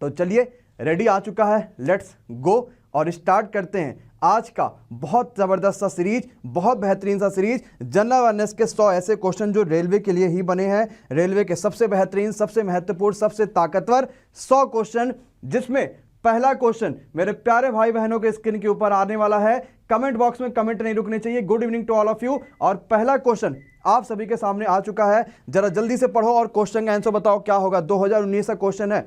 तो चलिए रेडी आ चुका है, लेट्स गो और स्टार्ट करते हैं आज का बहुत ज़बरदस्त सा सीरीज, बहुत बेहतरीन सा सीरीज। जनरल अवेयरनेस के 100 ऐसे क्वेश्चन जो रेलवे के लिए ही बने हैं, रेलवे के सबसे बेहतरीन, सबसे महत्वपूर्ण, सबसे ताकतवर 100 क्वेश्चन, जिसमें पहला क्वेश्चन मेरे प्यारे भाई बहनों के स्क्रीन के ऊपर आने वाला है। कमेंट बॉक्स में कमेंट नहीं रुकने चाहिए। Good evening to all of you. और पहला क्वेश्चन आप सभी के सामने आ चुका है, जरा जल्दी से पढ़ो और क्वेश्चन का आंसर बताओ क्या होगा। 2019 का क्वेश्चन है,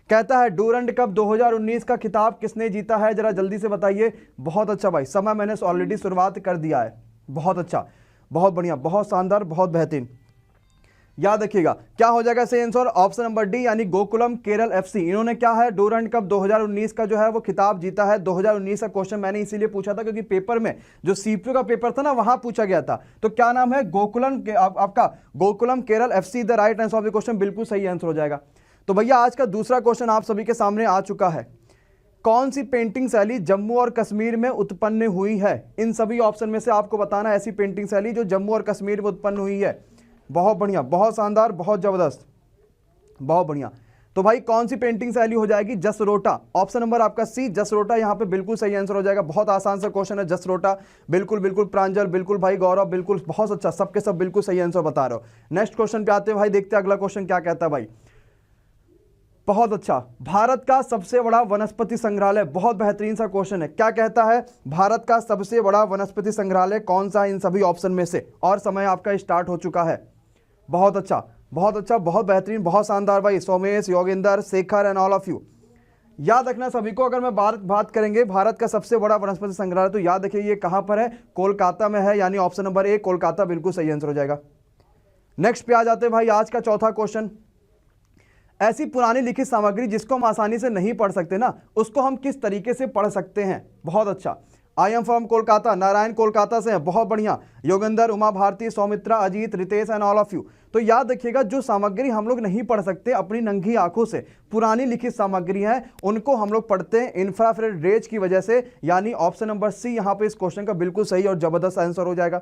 कहता है डूरंड कप 2019 का खिताब किसने जीता है, जरा जल्दी से बताइए। बहुत अच्छा भाई, समय मैंने ऑलरेडी शुरुआत कर दिया है। बहुत अच्छा, बहुत बढ़िया, बहुत शानदार, बहुत बेहतरीन। याद रखिएगा क्या हो जाएगा सही आंसर, ऑप्शन नंबर डी यानी गोकुलम केरल एफसी। इन्होंने क्या है, डूरंड कप 2019 का जो है वो खिताब जीता है। 2019 का क्वेश्चन मैंने इसीलिए पूछा था क्योंकि पेपर में जो सीपीयू का पेपर था ना, वहां पूछा गया था। तो क्या नाम है, गोकुलम, आपका Gokulam Kerala FC the right answer of the question, बिल्कुल सही आंसर हो जाएगा। तो भैया आज का दूसरा क्वेश्चन आप सभी के सामने आ चुका है। कौन सी पेंटिंग शैली जम्मू और कश्मीर में उत्पन्न हुई है? इन सभी ऑप्शन में से आपको बताना है ऐसी पेंटिंग शैली जो जम्मू और कश्मीर में उत्पन्न हुई है। बहुत बढ़िया, बहुत शानदार, बहुत जबरदस्त, बहुत बढ़िया। तो भाई कौन सी पेंटिंग शैली हो जाएगी? जसरोटा। ऑप्शन नंबर आपका सी जसरोटा यहाँ पे बिल्कुल सही आंसर हो जाएगा। बहुत आसान सा क्वेश्चन है, जसरोटा। बिल्कुल बिल्कुल प्रांजल, बिल्कुल भाई गौरव, बिल्कुल बहुत अच्छा, सबके सब बिल्कुल सही आंसर बता रहे हो। नेक्स्ट क्वेश्चन पे आते हैं भाई, देखते हैं अगला क्वेश्चन क्या कहता है भाई। बहुत अच्छा, भारत का सबसे बड़ा वनस्पति संग्रहालय, बहुत बेहतरीन सा क्वेश्चन है। क्या कहता है, भारत का सबसे बड़ा वनस्पति संग्रहालय कौन सा इन सभी ऑप्शन में से? और समय आपका स्टार्ट हो चुका है। बहुत अच्छा, बहुत अच्छा, बहुत बेहतरीन, बहुत शानदार भाई। Somesh, Yogendra, Shekhar and all of you. याद रखना सभी को, अगर मैं बात करेंगे भारत का सबसे बड़ा वनस्पति संग्रहालय, तो याद रखिए ये कहां पर है, कोलकाता में है, यानी ऑप्शन नंबर ए कोलकाता बिल्कुल सही आंसर हो जाएगा। नेक्स्ट पे आ जाते हैं भाई आज का चौथा क्वेश्चन। ऐसी पुरानी लिखित सामग्री जिसको हम आसानी से नहीं पढ़ सकते ना, उसको हम किस तरीके से पढ़ सकते हैं? बहुत अच्छा। I am from Kolkata, Narayan Kolkata से हैं, बहुत बढ़िया। Yogendra, Uma Bharti, Saumitra, Ajit, Ritesh and all of you. तो याद रखिएगा जो सामग्री हम लोग नहीं पढ़ सकते अपनी नंगी आंखों से, पुरानी लिखित सामग्री है, उनको हम लोग पढ़ते हैं इंफ्रारेड रेज की वजह से, यानी ऑप्शन नंबर सी यहाँ पे इस क्वेश्चन का बिल्कुल सही और जबरदस्त आंसर हो जाएगा।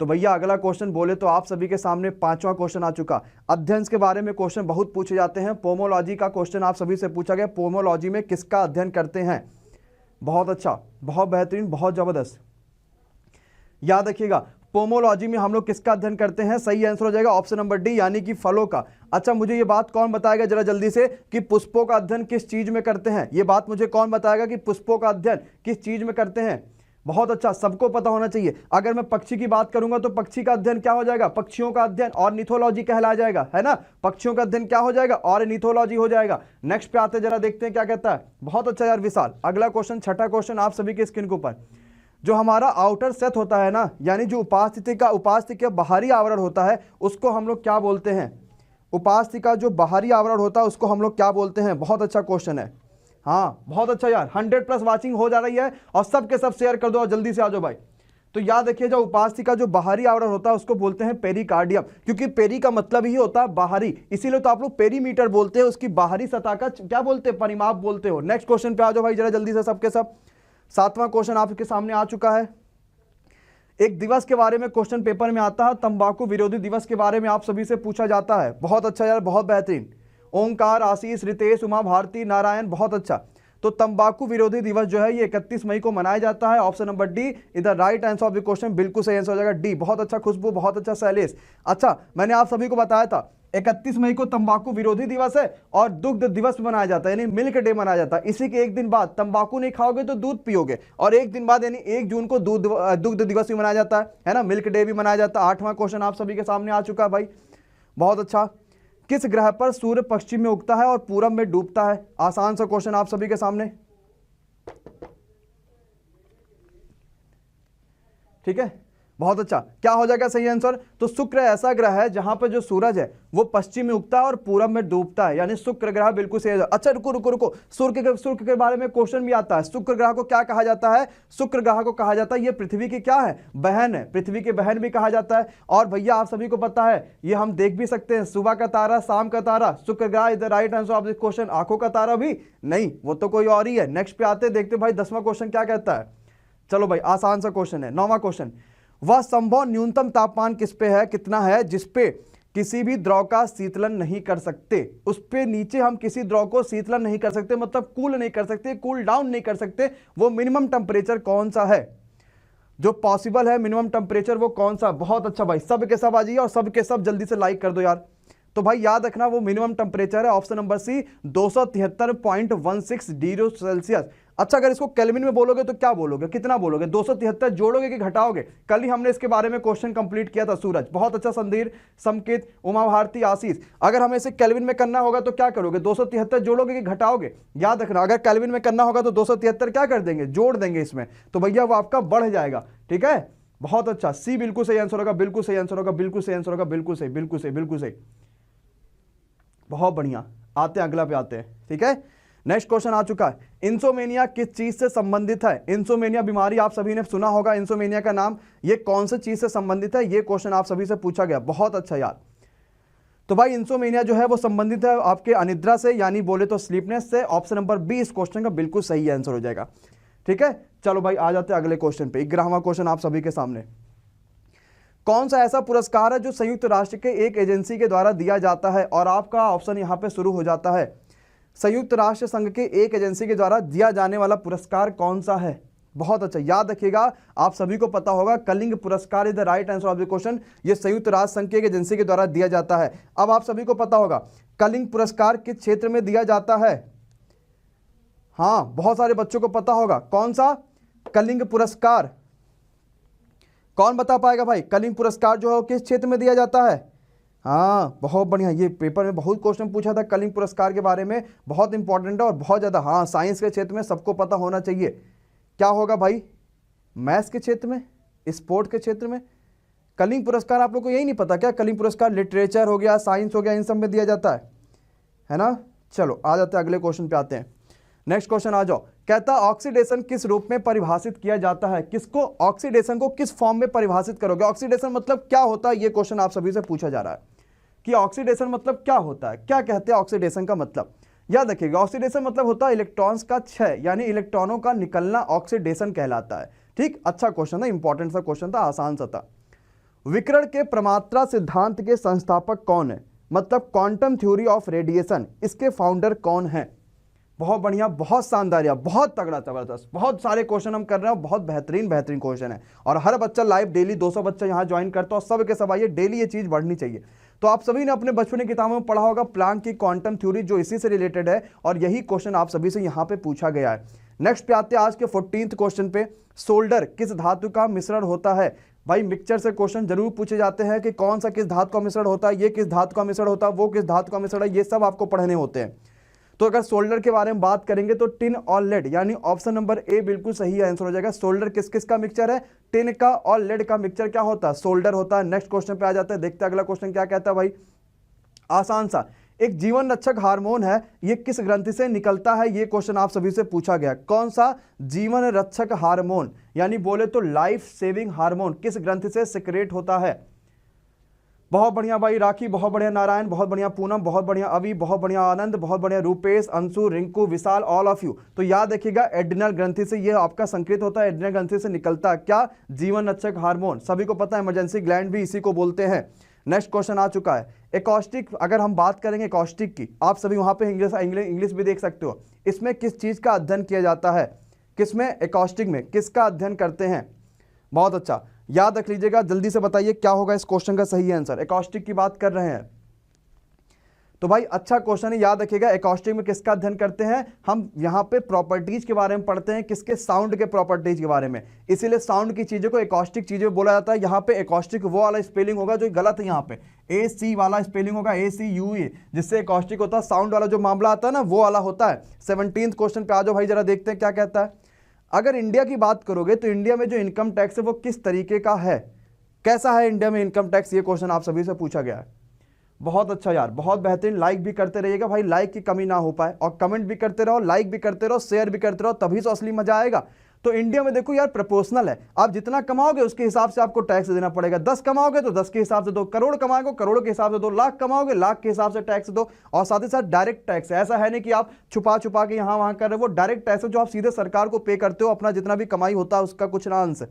तो भैया अगला क्वेश्चन बोले तो आप सभी के सामने पांचवा क्वेश्चन आ चुका। अध्ययन के बारे में क्वेश्चन बहुत पूछे जाते हैं। पोमोलॉजी का क्वेश्चन आप सभी से पूछा गया, पोमोलॉजी में किसका अध्ययन करते हैं? बहुत अच्छा, बहुत बेहतरीन, बहुत जबरदस्त। याद रखिएगा पोमोलॉजी में हम लोग किसका अध्ययन करते हैं? सही आंसर हो जाएगा ऑप्शन नंबर डी यानी कि फलों का। अच्छा मुझे ये बात कौन बताएगा जरा जल्दी से कि पुष्पों का अध्ययन किस चीज में करते हैं? ये बात मुझे कौन बताएगा कि पुष्पों का अध्ययन किस चीज में करते हैं? बहुत अच्छा, सबको पता होना चाहिए। अगर मैं पक्षी की बात करूंगा तो पक्षी का अध्ययन क्या हो जाएगा? पक्षियों का अध्ययन ऑर्निथोलॉजी कहला जाएगा, है ना। पक्षियों का अध्ययन क्या हो जाएगा? ऑर्निथोलॉजी हो जाएगा। नेक्स्ट पे आते जरा देखते हैं क्या कहता है। बहुत अच्छा यार विशाल। अगला क्वेश्चन, छठा क्वेश्चन आप सभी के स्क्रीन के ऊपर। जो हमारा आउटर सेट होता है ना, यानी जो उपास्थिति का बाहरी आवरण होता है, उसको हम लोग क्या बोलते हैं? उपास्थिति का जो बाहरी आवरण होता है उसको हम लोग क्या बोलते हैं? बहुत अच्छा क्वेश्चन है। हाँ बहुत अच्छा यार, 100+ वाचिंग हो जा रही है और सबके सब शेयर कर दो और जल्दी से आ जाओ भाई। तो याद रखिए जो उपास्थि का जो बाहरी आवरण होता है उसको बोलते हैं पेरिकार्डियम, क्योंकि पेरी का मतलब ही होता है बाहरी, इसीलिए तो आप लोग पेरीमीटर बोलते हैं, उसकी बाहरी सतह का क्या बोलते हैं? परिमाप बोलते हो। नेक्स्ट क्वेश्चन पे आ जाओ भाई जरा जल्दी से सबके सब। सातवां क्वेश्चन आपके सामने आ चुका है। एक दिवस के बारे में क्वेश्चन पेपर में आता है, तंबाकू विरोधी दिवस के बारे में आप सभी से पूछा जाता है। बहुत अच्छा यार, बहुत बेहतरीन। ओंकार, आशीष, रितेश, उमा भारती, नारायण, बहुत अच्छा। तो तंबाकू विरोधी दिवस जो है ये 31 मई को मनाया जाता है। ऑप्शन नंबर डी इधर right answer of the question, बिल्कुल सही आंसर हो जाएगा डी। बहुत अच्छा खुशबू, बहुत अच्छा शैलेश। अच्छा मैंने आप सभी को बताया था 31 मई को तंबाकू विरोधी दिवस है और दुग्ध दिवस मनाया जाता है, यानी मिल्क डे मनाया जाता है। इसी के एक दिन बाद तंबाकू नहीं खाओगे तो दूध पियोगे, और एक दिन बाद यानी 1 जून को दुग्ध दिवस भी मनाया जाता है ना, मिल्क डे भी मनाया जाता है। 8वां क्वेश्चन आप सभी के सामने आ चुका है भाई। बहुत अच्छा। किस ग्रह पर सूर्य पश्चिम में उगता है और पूरब में डूबता है? आसान सा क्वेश्चन आप सभी के सामने, ठीक है। बहुत अच्छा, क्या हो जाएगा सही आंसर? तो शुक्र ऐसा ग्रह है जहां पर जो सूरज है वो पश्चिम में उगता है और पूरब में डूबता है, यानी शुक्र ग्रह बिल्कुल सही है। अच्छा रुको रुको रुको, शुक्र के बारे में क्वेश्चन भी आता है। शुक्र ग्रह को क्या कहा जाता है? शुक्र ग्रह को कहा जाता है ये पृथ्वी की क्या है? बहन है, पृथ्वी की बहन भी कहा जाता है। और भैया आप सभी को पता है ये हम देख भी सकते हैं, सुबह का तारा, शाम का तारा। शुक्र ग्रह is the right answer of this question. आंखों का तारा भी नहीं, वो तो कोई और ही है। नेक्स्ट पे आते देखते भाई 10वां क्वेश्चन क्या कहता है। चलो भाई आसान सा क्वेश्चन है। 9वां क्वेश्चन, वह संभव न्यूनतम तापमान किस पे है, कितना है, जिसपे किसी भी द्रव का शीतलन नहीं कर सकते, उस पे नीचे हम किसी द्रव को शीतलन नहीं कर सकते, मतलब कूल नहीं कर सकते, कूल डाउन नहीं कर सकते। वो मिनिमम टेम्परेचर कौन सा है जो पॉसिबल है, मिनिमम टेम्परेचर वो कौन सा? बहुत अच्छा भाई, सब के सब आ जाइए और सब के सब जल्दी से लाइक कर दो यार। तो भाई याद रखना वो मिनिमम टेम्परेचर है option number C 273.16 degree Celsius. अच्छा, अगर इसको केल्विन में बोलोगे तो क्या बोलोगे, कितना बोलोगे? 273 जोड़ोगे कि घटाओगे? कल ही हमने इसके बारे में क्वेश्चन कंप्लीट किया था। सूरज बहुत अच्छा, संदीर, संकेत, उमा भारती, आशीष। अगर हमें इसे केल्विन में करना होगा तो क्या करोगे? 273 जोड़ोगे कि घटाओगे? याद रखना, अगर केल्विन में करना होगा तो 273 क्या कर देंगे, जोड़ देंगे इसमें, तो भैया वो आपका बढ़ जाएगा। ठीक है, बहुत अच्छा, सी बिल्कुल सही आंसर होगा, बिल्कुल सही आंसर होगा, बिल्कुल सही आंसर होगा, बिल्कुल सही, बिल्कुल सही, बिल्कुल सही, बहुत बढ़िया। आते हैं अगला पे आते हैं। ठीक है, नेक्स्ट क्वेश्चन आ चुका है। इंसोमेनिया किस चीज से संबंधित है? इंसोमेनिया बीमारी आप सभी ने सुना होगा, इंसोमेनिया का नाम, ये कौन सी चीज से संबंधित है? ये क्वेश्चन आप सभी से पूछा गया। बहुत अच्छा यार। तो भाई इंसोमेनिया जो है वो संबंधित है आपके अनिद्रा से, यानी बोले तो स्लीपनेस से। ऑप्शन नंबर बी इस क्वेश्चन का बिल्कुल सही आंसर हो जाएगा। ठीक है, चलो भाई आ जाते हैं अगले क्वेश्चन पे। 11वां क्वेश्चन आप सभी के सामने। कौन सा ऐसा पुरस्कार है जो संयुक्त राष्ट्र के एक एजेंसी के द्वारा दिया जाता है? और आपका ऑप्शन यहां पे शुरू हो जाता है, संयुक्त राष्ट्र संघ के एक एजेंसी के द्वारा दिया जाने वाला पुरस्कार कौन सा है? बहुत अच्छा, याद रखिएगा, आप सभी को पता होगा, कलिंग पुरस्कार is the right answer of the question. ये संयुक्त राष्ट्र संघ की एक एजेंसी के द्वारा दिया जाता है। अब आप सभी को पता होगा कलिंग पुरस्कार किस क्षेत्र में दिया जाता है? हाँ, बहुत सारे बच्चों को पता होगा। कौन सा कलिंग पुरस्कार, कौन बता पाएगा भाई? कलिंग पुरस्कार जो है किस क्षेत्र में दिया जाता है? हाँ, बहुत बढ़िया, ये पेपर में बहुत क्वेश्चन पूछा था कलिंग पुरस्कार के बारे में, बहुत इंपॉर्टेंट है और बहुत ज़्यादा। हाँ, साइंस के क्षेत्र में सबको पता होना चाहिए। क्या होगा भाई? मैथ्स के क्षेत्र में, स्पोर्ट के क्षेत्र में कलिंग पुरस्कार, आप लोग को यही नहीं पता क्या? कलिंग पुरस्कार लिटरेचर हो गया, साइंस हो गया, इन सब में दिया जाता है ना। चलो आ जाते हैं अगले क्वेश्चन पे आते हैं। नेक्स्ट क्वेश्चन आ जाओ। कहता ऑक्सीडेशन किस रूप में परिभाषित किया जाता है? किसको, ऑक्सीडेशन को किस फॉर्म में परिभाषित करोगे? ऑक्सीडेशन मतलब क्या होता है, ये क्वेश्चन आप सभी से पूछा जा रहा है कि ऑक्सीडेशन मतलब क्या होता है, क्या कहते हैं ऑक्सीडेशन का मतलब? याद रखिएगा, ऑक्सीडेशन मतलब होता है इलेक्ट्रॉन्स का क्षय, यानी इलेक्ट्रॉनों का निकलना ऑक्सीडेशन कहलाता है। ठीक, अच्छा क्वेश्चन था, इंपॉर्टेंट सा क्वेश्चन था, आसान सा था। विकिरण के प्रमात्रा सिद्धांत के संस्थापक कौन है? मतलब क्वांटम थ्योरी ऑफ रेडिएशन, इसके फाउंडर कौन है? बहुत बढ़िया, बहुत शानदार यार, बहुत तगड़ा, जबरदस्त। बहुत सारे क्वेश्चन हम कर रहे हैं, बहुत बेहतरीन क्वेश्चन है। और हर बच्चा लाइव डेली 200 बच्चा यहाँ ज्वाइन करता है और सब के सब आइए, डेली ये चीज़ बढ़नी चाहिए। तो आप सभी ने अपने बचपन की किताबों में पढ़ा होगा प्लैंक की क्वांटम थ्योरी, जो इसी से रिलेटेड है, और यही क्वेश्चन आप सभी से यहाँ पे पूछा गया है। नेक्स्ट पे आते हैं आज के 14th क्वेश्चन पे। सोल्डर किस धातु का मिश्रण होता है? भाई मिक्सचर से क्वेश्चन जरूर पूछे जाते हैं कि कौन सा किस धातु का मिश्रण होता है, ये किस धातु का मिश्रण होता है, वो किस धातु का मिश्रण है, ये सब आपको पढ़ने होते हैं। तो अगर सोल्डर के बारे में बात करेंगे तो टिन और लेड, यानी ऑप्शन नंबर ए बिल्कुल सही आंसर हो जाएगा। सोल्डर किस किस का मिक्सचर है? टिन का और लेड का मिक्सचर क्या होता है? सोल्डर होता है। नेक्स्ट क्वेश्चन पे आ जाते हैं, देखते हैं अगला क्वेश्चन क्या कहता है भाई। आसान सा, एक जीवन रक्षक हार्मोन है, ये किस ग्रंथि से निकलता है? ये क्वेश्चन आप सभी से पूछा गया। कौन सा जीवन रक्षक हार्मोन, यानी बोले तो लाइफ सेविंग हार्मोन, किस ग्रंथि से सिक्रेट होता है? बहुत बढ़िया भाई राखी, बहुत बढ़िया नारायण, बहुत बढ़िया पूनम, बहुत बढ़िया अभी, बहुत बढ़िया आनंद, बहुत बढ़िया रूपेश, अंशु, रिंकू, विशाल, ऑल ऑफ यू। तो याद रखिएगा एड्रिनल ग्रंथि से ये आपका संकेत होता है, एड्रिनल ग्रंथि से निकलता है क्या? जीवन रक्षक हार्मोन। सभी को पता है, इमरजेंसी ग्लैंड भी इसी को बोलते हैं। नेक्स्ट क्वेश्चन आ चुका है। एकॉस्टिक, अगर हम बात करेंगे एकॉस्टिक की, आप सभी वहां पे इंग्लिश भी देख सकते हो। इसमें किस चीज का अध्ययन किया जाता है? किसमें? एकॉस्टिक में किसका अध्ययन करते हैं? बहुत अच्छा, याद रख लीजिएगा, जल्दी से बताइए क्या होगा इस क्वेश्चन का सही आंसर। एकॉस्टिक की बात कर रहे हैं तो भाई अच्छा क्वेश्चन है, याद रखिएगा एकॉस्टिक में किसका अध्ययन करते हैं? हम यहाँ पे प्रॉपर्टीज के बारे में पढ़ते हैं, किसके? साउंड के प्रॉपर्टीज के बारे में। इसीलिए साउंड की चीजों को एकॉस्टिक चीजें बोला जाता है। यहाँ पे एकॉस्टिक वो वाला स्पेलिंग होगा जो गलत है, यहाँ पे AC वाला स्पेलिंग होगा, ACUE, जिससे एकॉस्टिक होता है। साउंड वाला जो मामला आता है ना, वो वाला होता है। 17th क्वेश्चन पे आ जाओ भाई, जरा देखते हैं क्या कहता है। अगर इंडिया की बात करोगे तो इंडिया में जो इनकम टैक्स है वो किस तरीके का है? कैसा है इंडिया में इनकम टैक्स? ये क्वेश्चन आप सभी से पूछा गया है। बहुत अच्छा यार, बहुत बेहतरीन। लाइक भी करते रहिएगा भाई, लाइक की कमी ना हो पाए, और कमेंट भी करते रहो, लाइक भी करते रहो, शेयर भी करते रहो, तभी तो असली मजा आएगा। तो इंडिया में देखो यार प्रोपोर्शनल है, आप जितना कमाओगे उसके हिसाब से आपको टैक्स देना पड़ेगा। 10 कमाओगे तो 10 के हिसाब से दो, करोड़ कमाओगे करोड़ के हिसाब से दो, लाख कमाओगे लाख के हिसाब से टैक्स दो। और साथ ही साथ डायरेक्ट टैक्स, ऐसा है नहीं कि आप छुपा छुपा के यहाँ वहाँ कर रहे हो, वो डायरेक्ट टैक्स है जो आप सीधे सरकार को पे करते हो, अपना जितना भी कमाई होता है उसका कुछ ना अंश।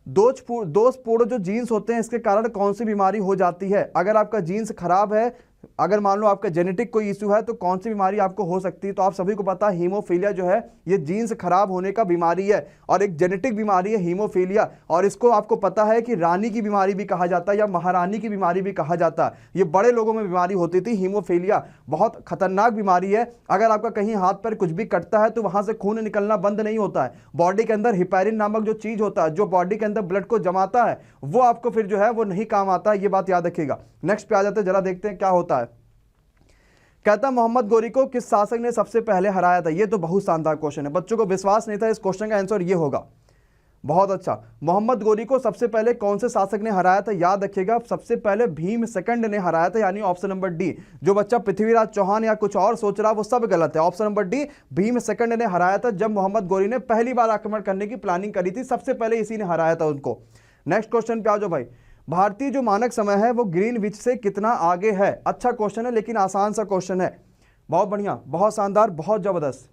दोषपूर्ण जो जीन्स होते हैं इसके कारण कौन सी बीमारी हो जाती है? अगर आपका जीन्स खराब है, अगर मान लो आपका जेनेटिक कोई इशू है, तो कौन सी बीमारी आपको हो सकती है? तो आप सभी को पता है हीमोफीलिया जो है ये जीन्स खराब होने का बीमारी है और एक जेनेटिक बीमारी है हीमोफीलिया, और इसको आपको पता है कि रानी की बीमारी भी कहा जाता है या महारानी की बीमारी भी कहा जाता है। ये बड़े लोगों में बीमारी होती थी हीमोफीलिया, बहुत खतरनाक बीमारी है। अगर आपका कहीं हाथ पैर कुछ भी कटता है तो वहां से खून निकलना बंद नहीं होता है। बॉडी के अंदर हिपैरिन नामक जो चीज होता है जो बॉडी के अंदर ब्लड को जमाता है, वो आपको फिर जो है वो नहीं काम आता है, ये बात याद रखिएगा। नेक्स्ट पे आ जाते हैं, जरा देखते हैं क्या होता है। कहता मोहम्मद गोरी को किस शासक ने सबसे पहले हराया था? ये तो बहुत शानदार क्वेश्चन है, बच्चों को विश्वास नहीं था, इस क्वेश्चन का आंसर ये होगा। बहुत अच्छा, मोहम्मद गोरी को सबसे पहले कौन से शासक ने हराया था? याद रखिएगा, सबसे पहले भीम सेकंड ने हराया था, यानी ऑप्शन नंबर डी। जो बच्चा पृथ्वीराज चौहान या कुछ और सोच रहा वो सब गलत है। Option number D, Bhim second ने हराया था जब मोहम्मद गोरी ने पहली बार आक्रमण करने की प्लानिंग करी थी, सबसे पहले इसी ने हराया था उनको। नेक्स्ट क्वेश्चन पे आ जाओ भाई। भारतीय जो मानक समय है वो ग्रीनविच से कितना आगे है? अच्छा क्वेश्चन है लेकिन आसान सा क्वेश्चन है, बहुत बढ़िया, बहुत शानदार, बहुत जबरदस्त।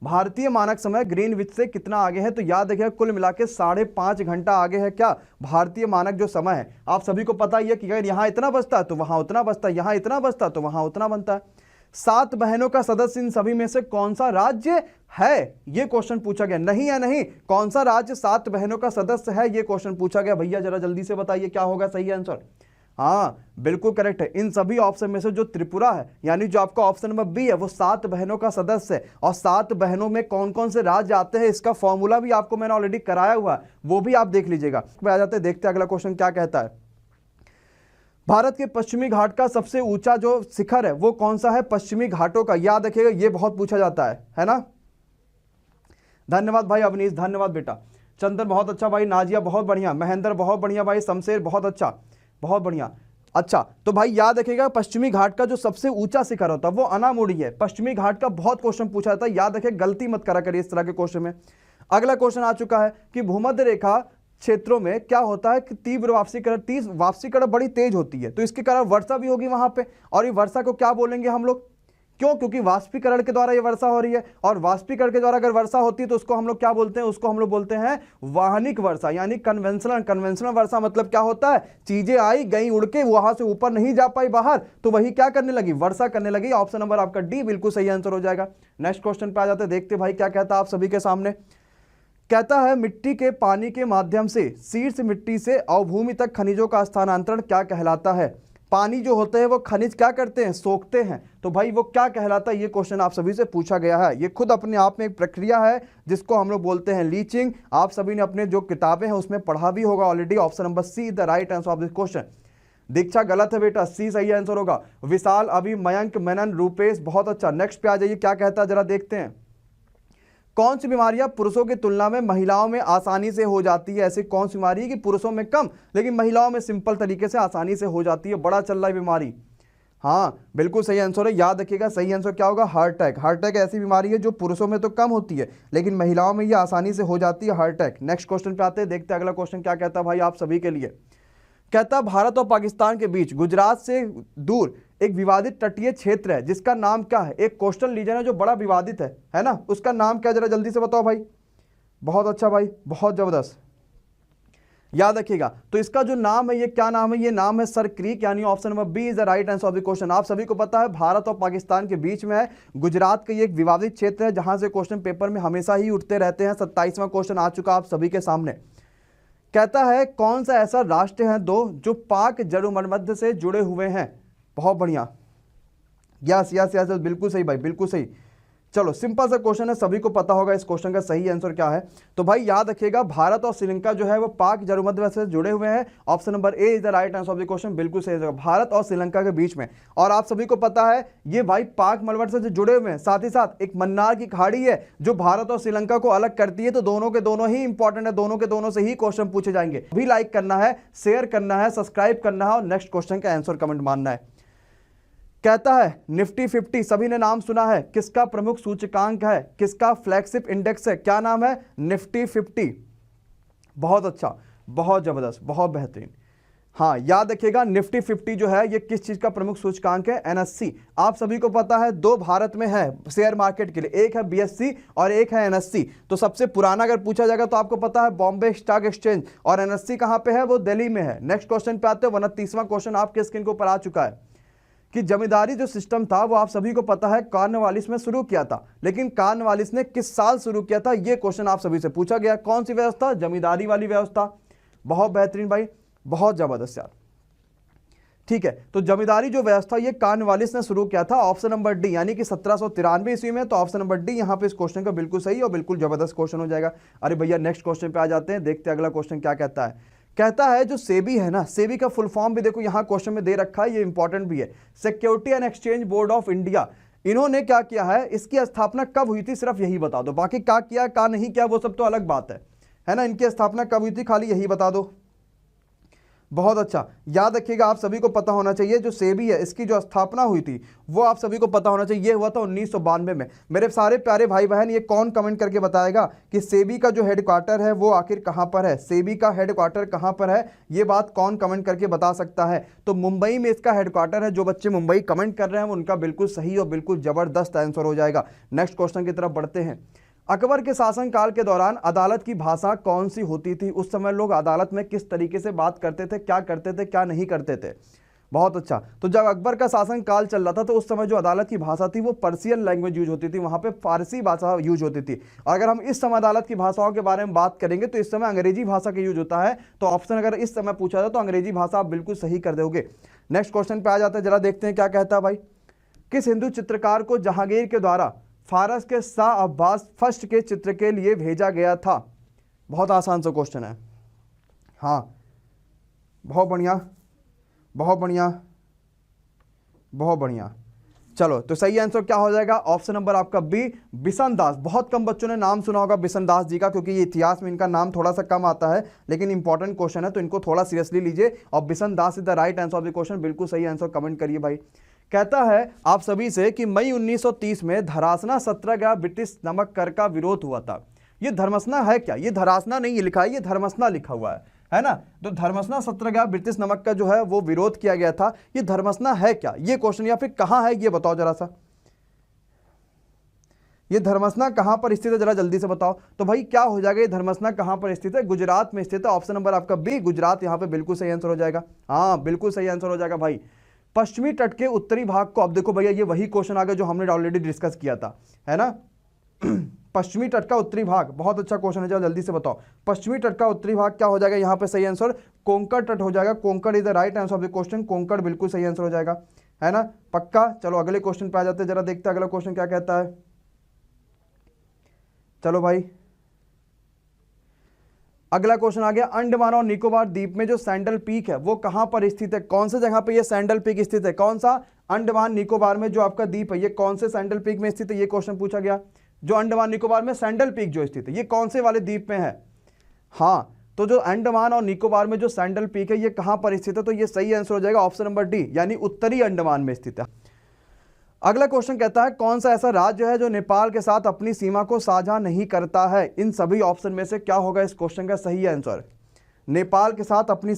भारतीय मानक समय ग्रीनविच से कितना आगे है? तो याद रखिएगा कुल मिला के 5.5 घंटा आगे है क्या भारतीय मानक जो समय है। आप सभी को पता ही है कि अगर यहाँ इतना बजता है तो वहां उतना बजता है, यहाँ इतना बजता है तो वहां उतना बनता है। 7 बहनों का सदस्य इन सभी में से कौन सा राज्य है? ये क्वेश्चन पूछा गया। नहीं है नहीं, कौन सा राज्य 7 बहनों का सदस्य है, ये क्वेश्चन पूछा गया। भैया जरा जल्दी से बताइए क्या होगा सही आंसर। हाँ बिल्कुल करेक्ट है, इन सभी ऑप्शन में से जो त्रिपुरा है, यानी जो आपका ऑप्शन नंबर बी है, वो 7 बहनों का सदस्य है। और 7 बहनों में कौन कौन से राज्य आते हैं इसका फॉर्मूला भी आपको मैंने ऑलरेडी कराया हुआ है, वो भी आप देख लीजिएगा। आ जाते हैं, देखते हैं अगला क्वेश्चन क्या कहता है। भारत के पश्चिमी घाट का सबसे ऊंचा जो शिखर है वो कौन सा है? पश्चिमी घाटों का, याद रखिएगा ये बहुत पूछा जाता है ना। धन्यवाद भाई अवनीश, धन्यवाद बेटा। चंदन बहुत अच्छा भाई, नाजिया बहुत बढ़िया, महेंद्र बहुत बढ़िया भाई, शमशेर बहुत अच्छा, बहुत बढ़िया। अच्छा तो भाई याद रखिएगा पश्चिमी घाट का जो सबसे ऊंचा शिखर होता है वो अनामुड़ी है। पश्चिमी घाट का बहुत क्वेश्चन पूछा जाता है, याद रखिए, गलती मत करा करिए इस तरह के क्वेश्चन में। अगला क्वेश्चन आ चुका है कि भूमध्य रेखा क्षेत्रों में क्या होता है कि तीव्र वाष्पीकरण बड़ी तेज होती है, तो इसके कारण वर्षा भी होगी वहां पे। और ये वर्षा को क्या बोलेंगे हम लोग? क्यों? क्योंकि वाष्पीकरण के द्वारा ये वर्षा हो रही है, और वाष्पीकरण के द्वारा अगर वर्षा होती है तो उसको हम लोग क्या बोलते हैं? उसको हम लोग बोलते हैं वाहनिक वर्षा, यानी कन्वेंशनल वर्षा। मतलब क्या होता है? चीजें आई गई उड़ के, वहां से ऊपर नहीं जा पाई बाहर, तो वही क्या करने लगी? वर्षा करने लगी। ऑप्शन नंबर आपका डी बिल्कुल सही आंसर हो जाएगा। नेक्स्ट क्वेश्चन पे आ जाते हैं, देखते भाई क्या कहता है आप सभी के सामने। कहता है मिट्टी के पानी के माध्यम से शीर्ष मिट्टी से अवभूमि तक खनिजों का स्थानांतरण क्या कहलाता है? पानी जो होते हैं वो खनिज क्या करते हैं? सोखते हैं, तो भाई वो क्या कहलाता है? ये क्वेश्चन आप सभी से पूछा गया है। ये खुद अपने आप में एक प्रक्रिया है जिसको हम लोग बोलते हैं लीचिंग। आप सभी ने अपने जो किताबें हैं उसमें पढ़ा भी होगा already. Option number C the right answer of this question. Diksha गलत है बेटा, सी सही आंसर होगा। विशाल, अभी, मयंक, मेनन, रूपेश बहुत अच्छा। नेक्स्ट पे आ जाइए, क्या कहता है जरा देखते हैं। कौन सी बीमारियां पुरुषों की तुलना में महिलाओं में आसानी से हो जाती है? ऐसी कौन सी बीमारी है कि पुरुषों में कम लेकिन महिलाओं में सिंपल तरीके से आसानी से हो जाती है? बड़ा चल रहा है बीमारी। हाँ बिल्कुल सही आंसर है, याद रखिएगा सही आंसर क्या होगा? Heart attack. हार्ट अटैक ऐसी बीमारी है जो पुरुषों में तो कम होती है लेकिन महिलाओं में ये आसानी से हो जाती है, हार्ट अटैक। नेक्स्ट क्वेश्चन पे आते हैं, देखते हैं अगला क्वेश्चन क्या कहता है भाई आप सभी के लिए। कहता भारत और पाकिस्तान के बीच गुजरात से दूर एक विवादित तटीय क्षेत्र है जिसका नाम क्या है? एक कोस्टल रीजन है जो बड़ा विवादित है ना, उसका नाम क्या? जरा जल्दी से बताओ भाई। बहुत अच्छा भाई, बहुत जबरदस्त, याद रखिएगा। तो इसका जो नाम है ये क्या नाम है? ये नाम है सर क्रीक, यानी option number B is the right answer of the question. आप सभी को पता है भारत और पाकिस्तान के बीच में है, गुजरात का ये एक विवादित क्षेत्र है जहां से क्वेश्चन पेपर में हमेशा ही उठते रहते हैं। 27वां क्वेश्चन आ चुका आप सभी के सामने। कहता है कौन सा ऐसा राष्ट्र है दो जो पाक जड़ोमध्य से जुड़े हुए हैं? बहुत बढ़िया, यस यस यस, बिल्कुल सही भाई, बिल्कुल सही। चलो सिंपल सा क्वेश्चन है, सभी को पता होगा इस क्वेश्चन का सही आंसर क्या है। तो भाई याद रखिएगा भारत और श्रीलंका जो है वो पाक जड़ोमध्य से जुड़े हुए हैं। Option number A is the right answer of the question, बिल्कुल सही है, भारत और श्रीलंका के बीच में। और आप सभी को पता है ये भाई पाक मलबट से जुड़े हुए हैं, साथ ही साथ एक मन्नार की खाड़ी है जो भारत और श्रीलंका को अलग करती है। तो दोनों के दोनों ही इंपॉर्टेंट है, दोनों के दोनों से ही क्वेश्चन पूछे जाएंगे। भी लाइक करना है, शेयर करना है, सब्सक्राइब करना है और नेक्स्ट क्वेश्चन का आंसर कमेंट मानना है। कहता है निफ्टी 50 सभी ने नाम सुना है, किसका प्रमुख सूचकांक है? किसका फ्लैगशिप इंडेक्स है? क्या नाम है? निफ्टी 50। बहुत अच्छा, बहुत जबरदस्त, बहुत बेहतरीन। हाँ, याद रखिएगा निफ्टी 50 जो है ये किस चीज का प्रमुख सूचकांक है? एनएससी। आप सभी को पता है दो भारत में है शेयर मार्केट के लिए, एक है बीएससी और एक है एनएससी। तो सबसे पुराना अगर पूछा जाएगा तो आपको पता है बॉम्बे स्टॉक एक्सचेंज, और एनएससी कहां पे है? वो दिल्ली में है। नेक्स्ट क्वेश्चन पे आते हैं। 29वां क्वेश्चन आपके स्क्रीन के ऊपर आ चुका है कि जमींदारी जो सिस्टम था वो आप सभी को पता है कॉर्नवालिस में शुरू किया था, लेकिन कॉर्नवालिस ने किस साल शुरू किया था? ये क्वेश्चन आप सभी से पूछा गया। कौन सी व्यवस्था? जमींदारी वाली व्यवस्था। बहुत बेहतरीन भाई, बहुत जबरदस्त यार। ठीक है, तो जमींदारी जो व्यवस्था ये कॉर्नवालिस ने शुरू किया था। ऑप्शन नंबर डी, यानी कि 1793 ईस्वी में। तो ऑप्शन नंबर डी यहां पे इस क्वेश्चन का बिल्कुल सही और बिल्कुल जबरदस्त क्वेश्चन हो जाएगा। अरे भैया नेक्स्ट क्वेश्चन पे आ जाते हैं, देखते हैं अगला क्वेश्चन क्या कहता है। कहता है जो सेबी है ना, सेबी का फुल फॉर्म भी देखो यहां क्वेश्चन में दे रखा है, ये इंपॉर्टेंट भी है, security and exchange board of India. इन्होंने क्या किया है, इसकी स्थापना कब हुई थी सिर्फ यही बता दो, बाकी क्या किया क्या नहीं किया वो सब तो अलग बात है ना। इनकी स्थापना कब हुई थी खाली यही बता दो। बहुत अच्छा, याद रखिएगा आप सभी को पता होना चाहिए जो सेबी है इसकी जो स्थापना हुई थी वो आप सभी को पता होना चाहिए, ये हुआ था 1992 में। मेरे सारे प्यारे भाई बहन ये कौन कमेंट करके बताएगा कि सेबी का जो हेडक्वार्टर है वो आखिर कहां पर है? सेबी का हेडक्वार्टर कहां पर है, ये बात कौन कमेंट करके बता सकता है? तो मुंबई में इसका हेडक्वार्टर है। जो बच्चे मुंबई कमेंट कर रहे हैं उनका बिल्कुल सही और बिल्कुल जबरदस्त आंसर हो जाएगा। नेक्स्ट क्वेश्चन की तरफ बढ़ते हैं। अकबर के शासनकाल के दौरान अदालत की भाषा कौन सी होती थी? उस समय लोग अदालत में किस तरीके से बात करते थे, क्या करते थे, क्या नहीं करते थे? बहुत अच्छा, तो जब अकबर का शासनकाल चल रहा था तो उस समय जो अदालत की भाषा थी वो पर्शियन लैंग्वेज यूज होती थी, वहां पे फारसी भाषा यूज होती थी। अगर हम इस समय अदालत की भाषाओं के बारे में बात करेंगे तो इस समय अंग्रेजी भाषा का यूज होता है। तो ऑप्शन अगर इस समय पूछा जाए तो अंग्रेजी भाषा आप बिल्कुल सही कर दोगे। नेक्स्ट क्वेश्चन पे आ जाते हैं, जरा देखते हैं क्या कहता है भाई। किस हिंदू चित्रकार को जहांगीर के द्वारा फारस के शाह अब्बास फर्स्ट के चित्र के लिए भेजा गया था? बहुत आसान सा क्वेश्चन है। हाँ, बहुत बढ़िया, बहुत बढ़िया, बहुत बढ़िया। चलो, तो सही आंसर क्या हो जाएगा? ऑप्शन नंबर आपका बी, बिशन दास। बहुत कम बच्चों ने नाम सुना होगा बिशन दास जी का, क्योंकि ये इतिहास में इनका नाम थोड़ा सा कम आता है, लेकिन इंपॉर्टेंट क्वेश्चन है तो इनको थोड़ा सीरियसली लीजिए। और Bishan Das is the right answer of the question. बिल्कुल सही आंसर कमेंट करिए भाई। कहता है आप सभी से कि मई 1930 में धरासना सत्याग्रह ब्रिटिश नमक कर का विरोध हुआ था। ये धर्मसना है क्या? ये धरासना नहीं लिखा है, ये धर्मसना लिखा हुआ है ना। तो धर्मसना सत्याग्रह ब्रिटिश नमक का जो है वो विरोध किया गया था, ये धर्मसना है क्या ये क्वेश्चन, या फिर कहां है ये बताओ जरा सा। ये धर्मसना कहां पर स्थित है जरा जल्दी से बताओ। तो भाई क्या हो जाएगा, ये धर्मसना कहां पर स्थित है? गुजरात में स्थित है। ऑप्शन नंबर आपका बी, गुजरात, यहां पे बिल्कुल सही आंसर हो जाएगा। हाँ, बिल्कुल सही आंसर हो जाएगा भाई। पश्चिमी तट के उत्तरी भाग को, अब देखो भैया ये वही क्वेश्चन आ गया जो हमने ऑलरेडी डिस्कस किया था, है ना। पश्चिमी तट का उत्तरी भाग, बहुत अच्छा क्वेश्चन है, जल्दी से बताओ पश्चिमी तट का उत्तरी भाग क्या हो जाएगा? यहाँ पे सही आंसर कोंकण तट हो जाएगा। Konkan is the right answer of the question. Konkan बिल्कुल सही आंसर हो जाएगा, है ना, पक्का। चलो अगले क्वेश्चन पे आ जाते हैं, जरा देखते हैं अगला क्वेश्चन क्या कहता है। चलो भाई, अगला क्वेश्चन आ गया। अंडमान और निकोबार द्वीप में जो सैंडल पीक है वो कहां पर स्थित है? कौन से जगह पे ये सैंडल पीक स्थित है? कौन सा? अंडमान निकोबार में जो आपका द्वीप है ये कौन से सैंडल पीक में स्थित है? ये क्वेश्चन पूछा गया। जो अंडमान निकोबार में सैंडल पीक जो स्थित है ये कौन से वाले द्वीप में है? हाँ, तो जो अंडमान और निकोबार में जो सैंडल पीक है ये कहां पर स्थित है? तो ये सही आंसर हो जाएगा ऑप्शन नंबर डी, यानी उत्तरी अंडमान में स्थित है। अगला क्वेश्चन कहता है कौन सा ऐसा राज्य है जो नेपाल के साथ अपनी सीमा को साझा नहीं करता है? इन सभी ऑप्शन में से क्या होगा इस क्वेश्चन का सही आंसर? नेपाल के साथ अपनी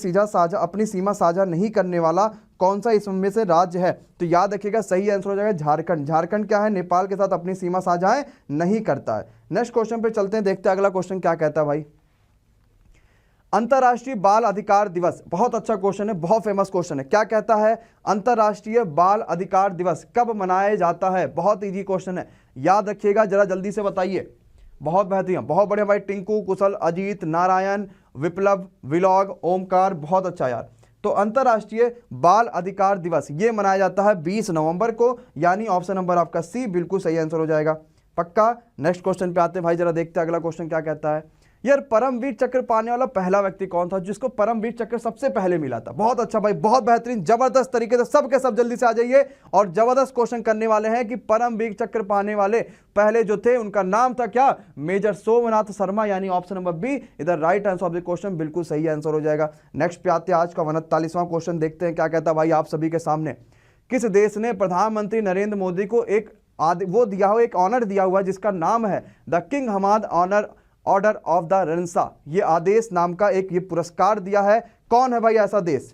सीमा साझा नहीं करने वाला कौन सा इसमें से राज्य है? तो याद रखिएगा सही आंसर हो जाएगा झारखंड। झारखंड क्या है? नेपाल के साथ अपनी सीमा साझा नहीं करता है। नेक्स्ट क्वेश्चन पे चलते हैं, देखते हैं अगला क्वेश्चन क्या कहता है भाई। अंतर्राष्ट्रीय बाल अधिकार दिवस, बहुत अच्छा क्वेश्चन है, बहुत फेमस क्वेश्चन है। क्या कहता है? अंतर्राष्ट्रीय बाल अधिकार दिवस कब मनाया जाता है? बहुत इजी क्वेश्चन है, याद रखिएगा, जरा जल्दी से बताइए। बहुत बेहतरीन, बहुत बढ़िया भाई। टिंकू, कुशल, अजीत, नारायण, विप्लव, विलॉग, ओमकार, बहुत अच्छा यार। तो अंतर्राष्ट्रीय बाल अधिकार दिवस ये मनाया जाता है 20 नवंबर को, यानी ऑप्शन नंबर आपका सी बिल्कुल सही आंसर हो जाएगा, पक्का। नेक्स्ट क्वेश्चन पे आते हैं भाई, जरा देखते हैं अगला क्वेश्चन क्या कहता है। यार परमवीर चक्र पाने वाला पहला व्यक्ति कौन था जिसको परमवीर चक्र सबसे पहले मिला था? बहुत अच्छा भाई, बहुत बेहतरीन, जबरदस्त तरीके से सब के सब जल्दी से आ जाइए। और जबरदस्त क्वेश्चन करने वाले हैं कि परमवीर चक्र पाने वाले पहले जो थे उनका नाम था क्या? मेजर सोमनाथ शर्मा, यानी ऑप्शन नंबर बी इधर right answer of the question, बिल्कुल सही आंसर हो जाएगा। नेक्स्ट पे आते हैं आज का 39वां क्वेश्चन, देखते हैं क्या कहता है भाई आप सभी के सामने। किस देश ने प्रधानमंत्री नरेंद्र मोदी को एक ऑनर दिया हुआ जिसका नाम है the King Hamad Order of the Renaissance? ये आदेश नाम का एक ये पुरस्कार दिया है, कौन है भाई ऐसा देश?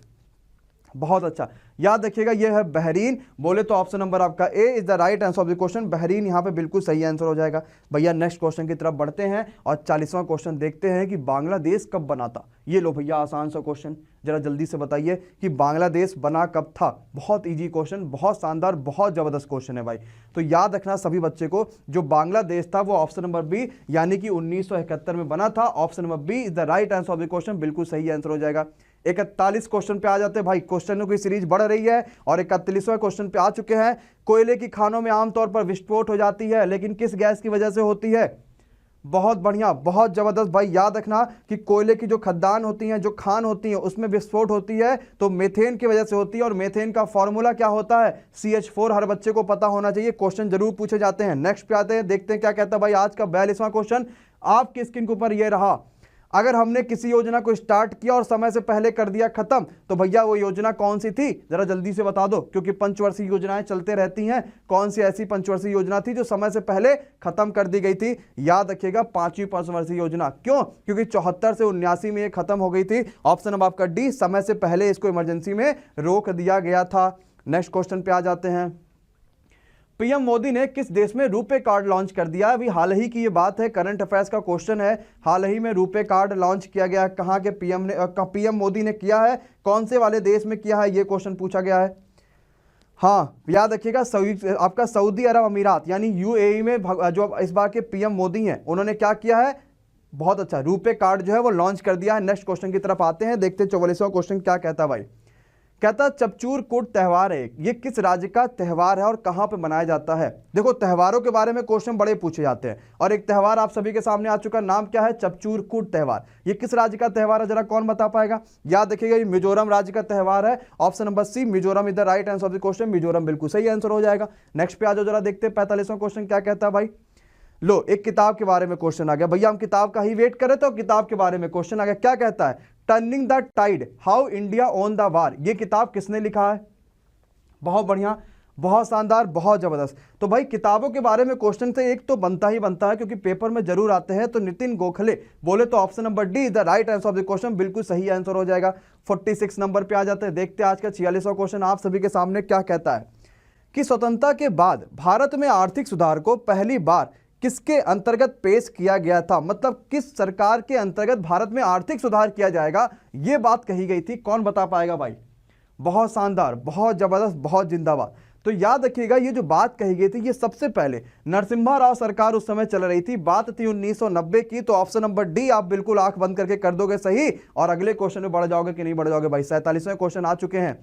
बहुत अच्छा, याद रखिएगा ये है बहरीन। बोले तो ऑप्शन नंबर आपका A is the right answer of the question. Bahrain यहाँ पे बिल्कुल सही आंसर हो जाएगा। भैया नेक्स्ट क्वेश्चन की तरफ बढ़ते हैं और 40वां क्वेश्चन देखते हैं कि बांग्लादेश कब बना था। ये लो भैया आसान सा क्वेश्चन, जरा जल्दी से बताइए कि बांग्लादेश बना कब था। बहुत इजी क्वेश्चन, बहुत शानदार, बहुत जबरदस्त क्वेश्चन है भाई। तो याद रखना सभी बच्चे को, जो बांग्लादेश था वो ऑप्शन नंबर बी यानी कि 1971 में बना था। Option number B is the right answer of the question, बिल्कुल सही आंसर हो जाएगा। 41 क्वेश्चन पे आ जाते हैं भाई, क्वेश्चनों की सीरीज बढ़ रही है और 41वां क्वेश्चन पे आ चुके हैं। कोयले की खानों में आमतौर पर विस्फोट हो जाती है, लेकिन किस गैस की वजह से होती है? बहुत बढ़िया, बहुत जबरदस्त भाई। याद रखना कि कोयले की जो खदान होती हैं, जो खान होती हैं, उसमें विस्फोट होती है तो मीथेन की वजह से होती है। और मीथेन का फॉर्मूला क्या होता है? CH4। हर बच्चे को पता होना चाहिए, क्वेश्चन जरूर पूछे जाते हैं। नेक्स्ट पे आते हैं, देखते हैं क्या कहता है भाई आज का 42वां क्वेश्चन। आपकी स्क्रीन के ऊपर ये रहा, अगर हमने किसी योजना को स्टार्ट किया और समय से पहले कर दिया खत्म, तो भैया वो योजना कौन सी थी? जरा जल्दी से बता दो, क्योंकि पंचवर्षीय योजनाएं चलते रहती हैं। कौन सी ऐसी पंचवर्षीय योजना थी जो समय से पहले खत्म कर दी गई थी? याद रखिएगा 5वीं पंचवर्षीय योजना। क्यों? क्योंकि 74 से 79 में ये खत्म हो गई थी। ऑप्शन नंबर आपका डी, समय से पहले इसको इमरजेंसी में रोक दिया गया था। नेक्स्ट क्वेश्चन पे आ जाते हैं। पीएम मोदी ने किस देश में रुपे कार्ड लॉन्च कर दिया? अभी हाल ही की ये बात है, करंट अफेयर्स का क्वेश्चन है। हाल ही में रुपे कार्ड लॉन्च किया गया, कहां के पीएम मोदी ने किया है, कौन से वाले देश में किया है, ये क्वेश्चन पूछा गया है। हाँ याद रखिएगा आपका सऊदी अरब अमीरात यानी UAE में जो इस बार के पीएम मोदी हैं, उन्होंने क्या किया है? बहुत अच्छा, रुपे कार्ड जो है वो लॉन्च कर दिया है। नेक्स्ट क्वेश्चन की तरफ आते हैं, देखते हैं 44वां क्वेश्चन क्या कहता है भाई। कहता चपचूर कूट त्योहार है, ये किस राज्य का त्योहार है और कहां पे मनाया जाता है? देखो त्योहारों के बारे में क्वेश्चन बड़े पूछे जाते हैं और एक त्योहार आप सभी के सामने आ चुका, नाम क्या है? चपचूर कूट त्योहार। ये किस राज्य का त्योहार है, जरा कौन बता पाएगा? याद रखिएगा ये मिजोरम राज्य का त्योहार है। Option number C, Mizoram is the right answer of the question. Mizoram बिल्कुल सही आंसर हो जाएगा। नेक्स्ट पे आ जाओ, जरा देखते हैं 45वां क्वेश्चन क्या कहता है भाई। लो एक किताब के बारे में क्वेश्चन आ गया भैया, हम किताब का ही वेट करें तो किताब के बारे में क्वेश्चन आ गया। क्या कहता है? Turning the tide, how India on the war. ये किताब किसने लिखा है? बहुत बढ़िया, बहुत शानदार, बहुत जबरदस्त। तो भाई किताबों के बारे में क्वेश्चन से एक तो बनता ही बनता है, क्योंकि पेपर में जरूर आते हैं। तो नितिन गोखले, बोले तो option number D the right answer of the question, बिल्कुल सही आंसर हो जाएगा। 46 नंबर पे आ जाते हैं, देखते हैं आज का 46वां क्वेश्चन आप सभी के सामने क्या कहता है कि स्वतंत्रता के बाद भारत में आर्थिक सुधार को पहली बार किसके अंतर्गत पेश किया गया था? मतलब किस सरकार के अंतर्गत भारत में आर्थिक सुधार किया जाएगा, यह बात कही गई थी। कौन बता पाएगा भाई? बहुत शानदार, बहुत जबरदस्त, बहुत जिंदाबाद। तो याद रखिएगा ये जो बात कही गई थी, ये सबसे पहले नरसिम्हा राव सरकार उस समय चल रही थी। बात थी 1990 की। तो ऑप्शन नंबर डी आप बिल्कुल आंख बंद करके कर दोगे सही, और अगले क्वेश्चन में बढ़ जाओगे कि नहीं बढ़ जाओगे भाई। 47वें क्वेश्चन आ चुके हैं।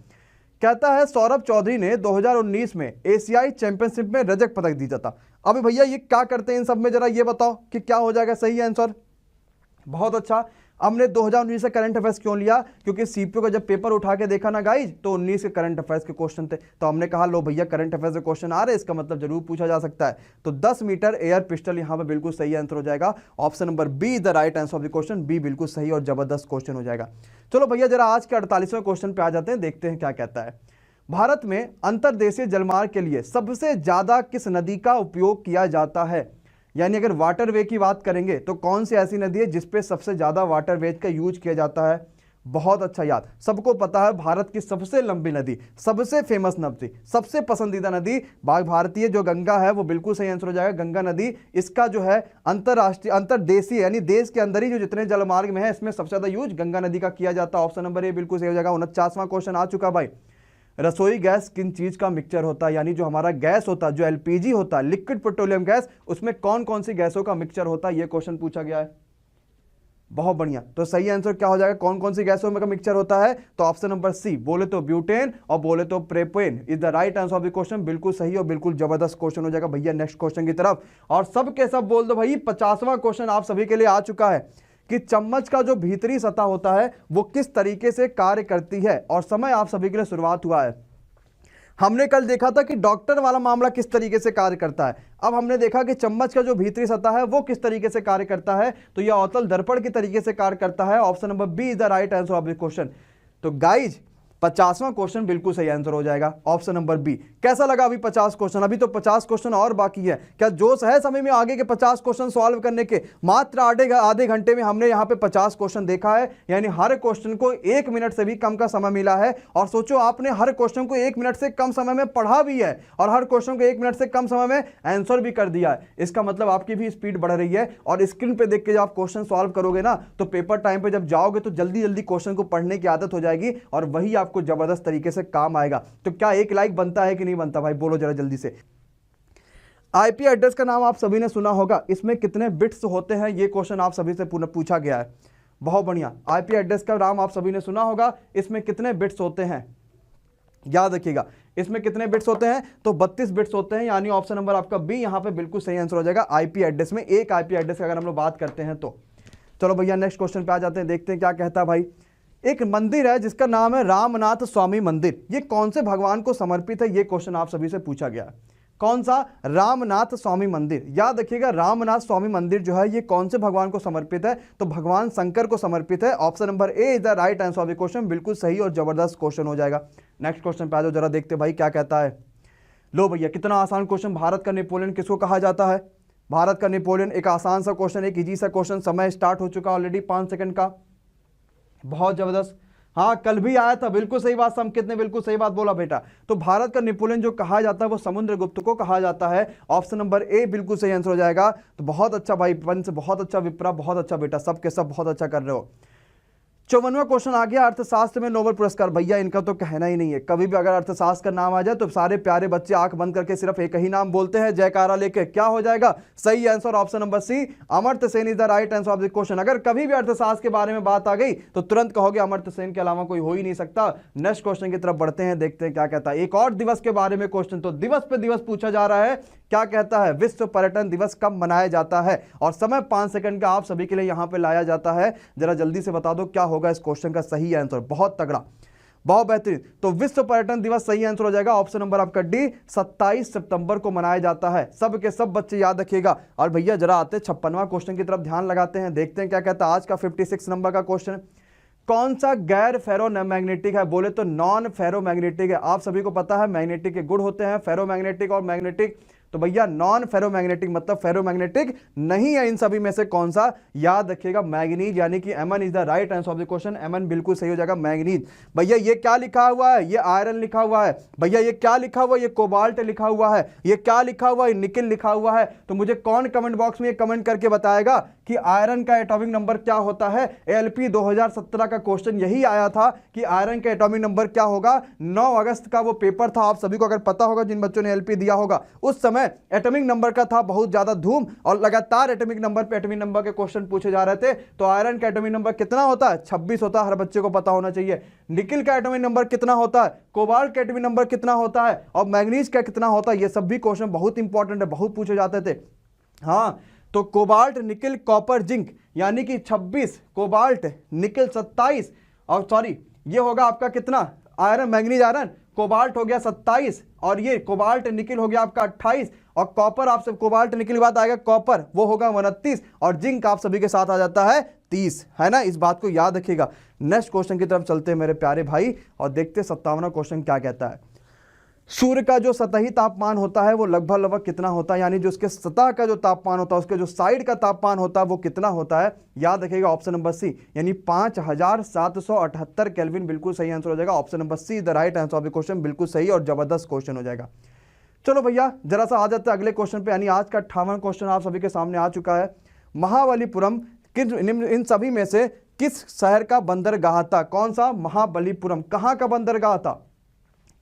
कहता है सौरभ चौधरी ने 2019 में एशियाई चैंपियनशिप में रजत पदक जीता था। अभी भैया ये क्या करते हैं इन सब में, जरा ये बताओ कि क्या हो जाएगा सही आंसर? बहुत अच्छा। हमने 2019 से करंट अफेयर्स क्यों लिया? क्योंकि सीपीओ का जब पेपर उठा के देखा ना गाइज, तो 19 के करंट अफेयर्स के क्वेश्चन थे। तो हमने कहा लो भैया करंट अफेयर्स के क्वेश्चन आ रहे हैं, इसका मतलब जरूर पूछा जा सकता है। तो 10 मीटर एयर पिस्टल यहां पे बिल्कुल सही आंसर हो जाएगा। Option number B the right answer of the question, B बिल्कुल सही और जबरदस्त क्वेश्चन हो जाएगा। चलो भैया जरा आज के 48वें क्वेश्चन पे आ जाते हैं, देखते हैं क्या कहता है। भारत में अंतर्देशीय जलमार्ग के लिए सबसे ज्यादा किस नदी का उपयोग किया जाता है? यानी अगर वाटरवे की बात करेंगे तो कौन सी ऐसी नदी है जिसपे सबसे ज्यादा वाटरवेज का यूज किया जाता है? बहुत अच्छा याद, सबको पता है भारत की सबसे लंबी नदी, सबसे फेमस नदी, सबसे पसंदीदा नदी भारतीय जो गंगा है, वो बिल्कुल सही आंसर हो जाएगा। गंगा नदी, इसका जो है अंतरराष्ट्रीय अंतरदेशीय यानी देश के अंदर ही जो जितने जलमार्ग में है, इसमें सबसे ज्यादा यूज गंगा नदी का किया जाता है। ऑप्शन नंबर ए बिल्कुल सही हो जाएगा। 49वां क्वेश्चन आ चुका भाई। रसोई गैस किन चीज का मिक्सचर होता है? यानी जो हमारा गैस होता है, जो LPG होता है, लिक्विड पेट्रोलियम गैस, उसमें कौन कौन सी गैसों का मिक्सचर होता है? ये क्वेश्चन पूछा गया है। बहुत बढ़िया। तो सही आंसर क्या हो जाएगा? कौन कौन सी गैसों में का मिक्सचर होता है? तो ऑप्शन नंबर सी, बोले तो ब्यूटेन और बोले तो propane is the right answer of the question, बिल्कुल सही और बिल्कुल जबरदस्त क्वेश्चन हो जाएगा भैया। नेक्स्ट क्वेश्चन की तरफ, और सब के सब बोल दो भाई 50वां क्वेश्चन आप सभी के लिए आ चुका है कि चम्मच का जो भीतरी सतह होता है वो किस तरीके से कार्य करती है, और समय आप सभी के लिए शुरुआत हुआ है। हमने कल देखा था कि डॉक्टर वाला मामला किस तरीके से कार्य करता है, अब हमने देखा कि चम्मच का जो भीतरी सतह है वो किस तरीके से कार्य करता है। तो यह अवतल दर्पण के तरीके से कार्य करता है। Option number B is the right answer of the question. तो गाइज 50वां क्वेश्चन बिल्कुल सही आंसर हो जाएगा, ऑप्शन नंबर बी। कैसा लगा अभी 50 क्वेश्चन? अभी तो 50 क्वेश्चन और बाकी है। क्या जोश है समय में आगे के 50 क्वेश्चन सॉल्व करने के? मात्र आधे घंटे में हमने यहाँ पे 50 क्वेश्चन देखा है, यानी हर क्वेश्चन को 1 मिनट से भी कम का समय मिला है। और सोचो आपने हर क्वेश्चन को 1 मिनट से कम समय में पढ़ा भी है और हर क्वेश्चन को 1 मिनट से कम समय में आंसर भी कर दिया है। इसका मतलब आपकी भी स्पीड बढ़ रही है और स्क्रीन पे देख के जब आप क्वेश्चन सॉल्व करोगे ना, तो पेपर टाइम पे जब जाओगे तो जल्दी जल्दी क्वेश्चन को पढ़ने की आदत हो जाएगी और वही आपको जबरदस्त तरीके से काम आएगा। तो क्या एक लाइक बनता है कि नहीं बनता भाई? बोलो जरा जल्दी से। आईपी एड्रेस का नाम आप सभी ने सुना होगा, इसमें कितने बिट्स होते हैं, ये क्वेश्चन आप सभी से पूछा गया है। बहुत बढ़िया। आईपी एड्रेस का नाम आप सभी ने सुना होगा, इसमें कितने बिट्स होते हैं? याद रखिएगा, इसमें कितने बिट्स होते हैं? तो 32 बिट्स होते हैं, यानी ऑप्शन नंबर आपका बी यहां पे बिल्कुल सही आंसर हो जाएगा। आईपी एड्रेस में, एक आईपी एड्रेस की अगर हम लोग बात करते हैं तो। चलो भैया नेक्स्ट क्वेश्चन पे आ जाते हैं, देखते हैं क्या कहता है भाई। एक मंदिर है जिसका नाम है रामनाथ स्वामी मंदिर, ये कौन से भगवान को समर्पित है? ये क्वेश्चन आप सभी से पूछा गया है। कौन सा? रामनाथ स्वामी मंदिर। याद रखिएगा, रामनाथ स्वामी मंदिर जो है ये कौन से भगवान को समर्पित है? तो भगवान शंकर को समर्पित है। Option number A is the right answer of the question, बिल्कुल सही और जबरदस्त क्वेश्चन हो जाएगा। नेक्स्ट क्वेश्चन पे आ जाओ, जरा देखते भाई क्या कहता है। लो भैया, कितना आसान क्वेश्चन। भारत का नेपोलियन किसको कहा जाता है? भारत का नेपोलियन, एक आसान सा क्वेश्चन, एक इजी सा क्वेश्चन। समय स्टार्ट हो चुका ऑलरेडी 5 सेकंड का। बहुत जबरदस्त। हाँ, कल भी आया था, बिल्कुल सही बात, संकेत ने बिल्कुल सही बात बोला बेटा। तो भारत का नेपोलियन जो कहा जाता है वो समुद्रगुप्त को कहा जाता है। ऑप्शन नंबर ए बिल्कुल सही आंसर हो जाएगा। तो बहुत अच्छा भाई पंच, बहुत अच्छा विप्रा, बहुत अच्छा बेटा, सबके सब बहुत अच्छा कर रहे हो। 54वां क्वेश्चन आ गया, अर्थशास्त्र में नोबेल पुरस्कार। भैया इनका तो कहना ही नहीं है, कभी भी अगर अर्थशास्त्र का नाम आ जाए तो सारे प्यारे बच्चे आंख बंद करके सिर्फ एक ही नाम बोलते हैं, जयकारा लेके। क्या हो जाएगा सही answer? Option number C, Amartya Sen is the right answer of the question. अगर कभी भी अर्थशास्त्र के बारे में बात आ गई तो तुरंत कहोगे अमर्त्य सेन के अलावा कोई हो ही नहीं सकता। नेक्स्ट क्वेश्चन की तरफ बढ़ते हैं, देखते हैं क्या कहता है। एक और दिवस के बारे में क्वेश्चन, तो दिवस पे दिवस पूछा जा रहा है। क्या कहता है? विश्व पर्यटन दिवस कब मनाया जाता है? और समय 5 सेकंड का आप सभी के लिए यहां पे लाया जाता है। जरा जल्दी से बता दो क्या होगा इस क्वेश्चन का सही आंसर। बहुत तगड़ा, बहुत बेहतरीन। तो विश्व पर्यटन दिवस सही आंसर हो जाएगा। ऑप्शन नंबर आपका डी, 27 सितंबर को मनाया जाता है। सब के सब बच्चे याद रखिएगा। और भैया जरा आते 56वां क्वेश्चन की तरफ ध्यान लगाते हैं, देखते हैं क्या कहता है। आज का 56 नंबर का क्वेश्चन, कौन सा गैर फेरोमैग्नेटिक है? बोले तो नॉन फेरोमैग्नेटिक है। आप सभी को पता है मैग्नेटिक के गुण होते हैं, फेरोमैग्नेटिक और मैग्नेटिक। तो भैया नॉन फेरोमैग्नेटिक मतलब फेरोमैग्नेटिक नहीं है इन सभी में से कौन सा? याद रखिएगा मैग्नीज, यानी कि एमन is the right answer of the question. एमन बिल्कुल सही हो जाएगा, मैग्नीज। भैया ये क्या लिखा हुआ है? ये आयरन लिखा हुआ है। भैया ये क्या लिखा हुआ है? ये कोबाल्ट लिखा हुआ है। ये क्या लिखा हुआ है? निकिल लिखा हुआ है। तो मुझे कौन कमेंट बॉक्स में ये कमेंट करके बताएगा कि आयरन का एटॉमिक नंबर क्या होता है? एलपी 2017 का क्वेश्चन यही आया था कि आयरन का एटॉमिक नंबर क्या होगा। 9 अगस्त का वो पेपर था, आप सभी को अगर पता होगा, जिन बच्चों ने एलपी दिया होगा, उस समय एटॉमिक नंबर का था बहुत ज्यादा धूम और लगातार एटॉमिक नंबर पे एटॉमिक नंबर के क्वेश्चन पूछे जा रहे थे। तो आयरन का एटॉमिक नंबर कितना होता है? 26 होता है, हर बच्चे को पता होना चाहिए। निकिल का एटॉमिक नंबर कितना होता है? कोबाल्ट का एटॉमिक नंबर कितना होता है? और मैग्नीज का कितना होता है? ये सब भी क्वेश्चन बहुत इंपॉर्टेंट है, बहुत पूछे जाते थे। हाँ, तो कोबाल्ट, निकिल, कॉपर, जिंक, यानी कि 26, कोबाल्ट, निकिल 27, और सॉरी ये होगा आपका कितना? आयरन, मैग्नीज, आयरन, कोबाल्ट हो गया 27, और ये कोबाल्ट निकिल हो गया आपका 28, और कॉपर आपसे कोबाल्ट निकिल के बाद आएगा कॉपर, वो होगा 29, और जिंक आप सभी के साथ आ जाता है 30, है ना। इस बात को याद रखिएगा। नेक्स्ट क्वेश्चन की तरफ चलते हैं मेरे प्यारे भाई और देखते 57वां क्वेश्चन क्या कहता है। सूर्य का जो सतही तापमान होता है वो लगभग कितना होता है? यानी जो उसके सतह का जो तापमान होता है, उसके जो साइड का तापमान होता है वो कितना होता है? याद रखिएगा ऑप्शन नंबर सी, यानी 5778 केल्विन बिल्कुल सही आंसर हो जाएगा। Option number C the right answer of the question, बिल्कुल सही और जबरदस्त क्वेश्चन हो जाएगा। चलो भैया जरा सा आ जाते हैं अगले क्वेश्चन पे, यानी आज का 58वां क्वेश्चन आप सभी के सामने आ चुका है। महाबलीपुरम इन सभी में से किस शहर का बंदरगाह था? कौन सा? महाबलीपुरम। कहां का बंदरगाह था?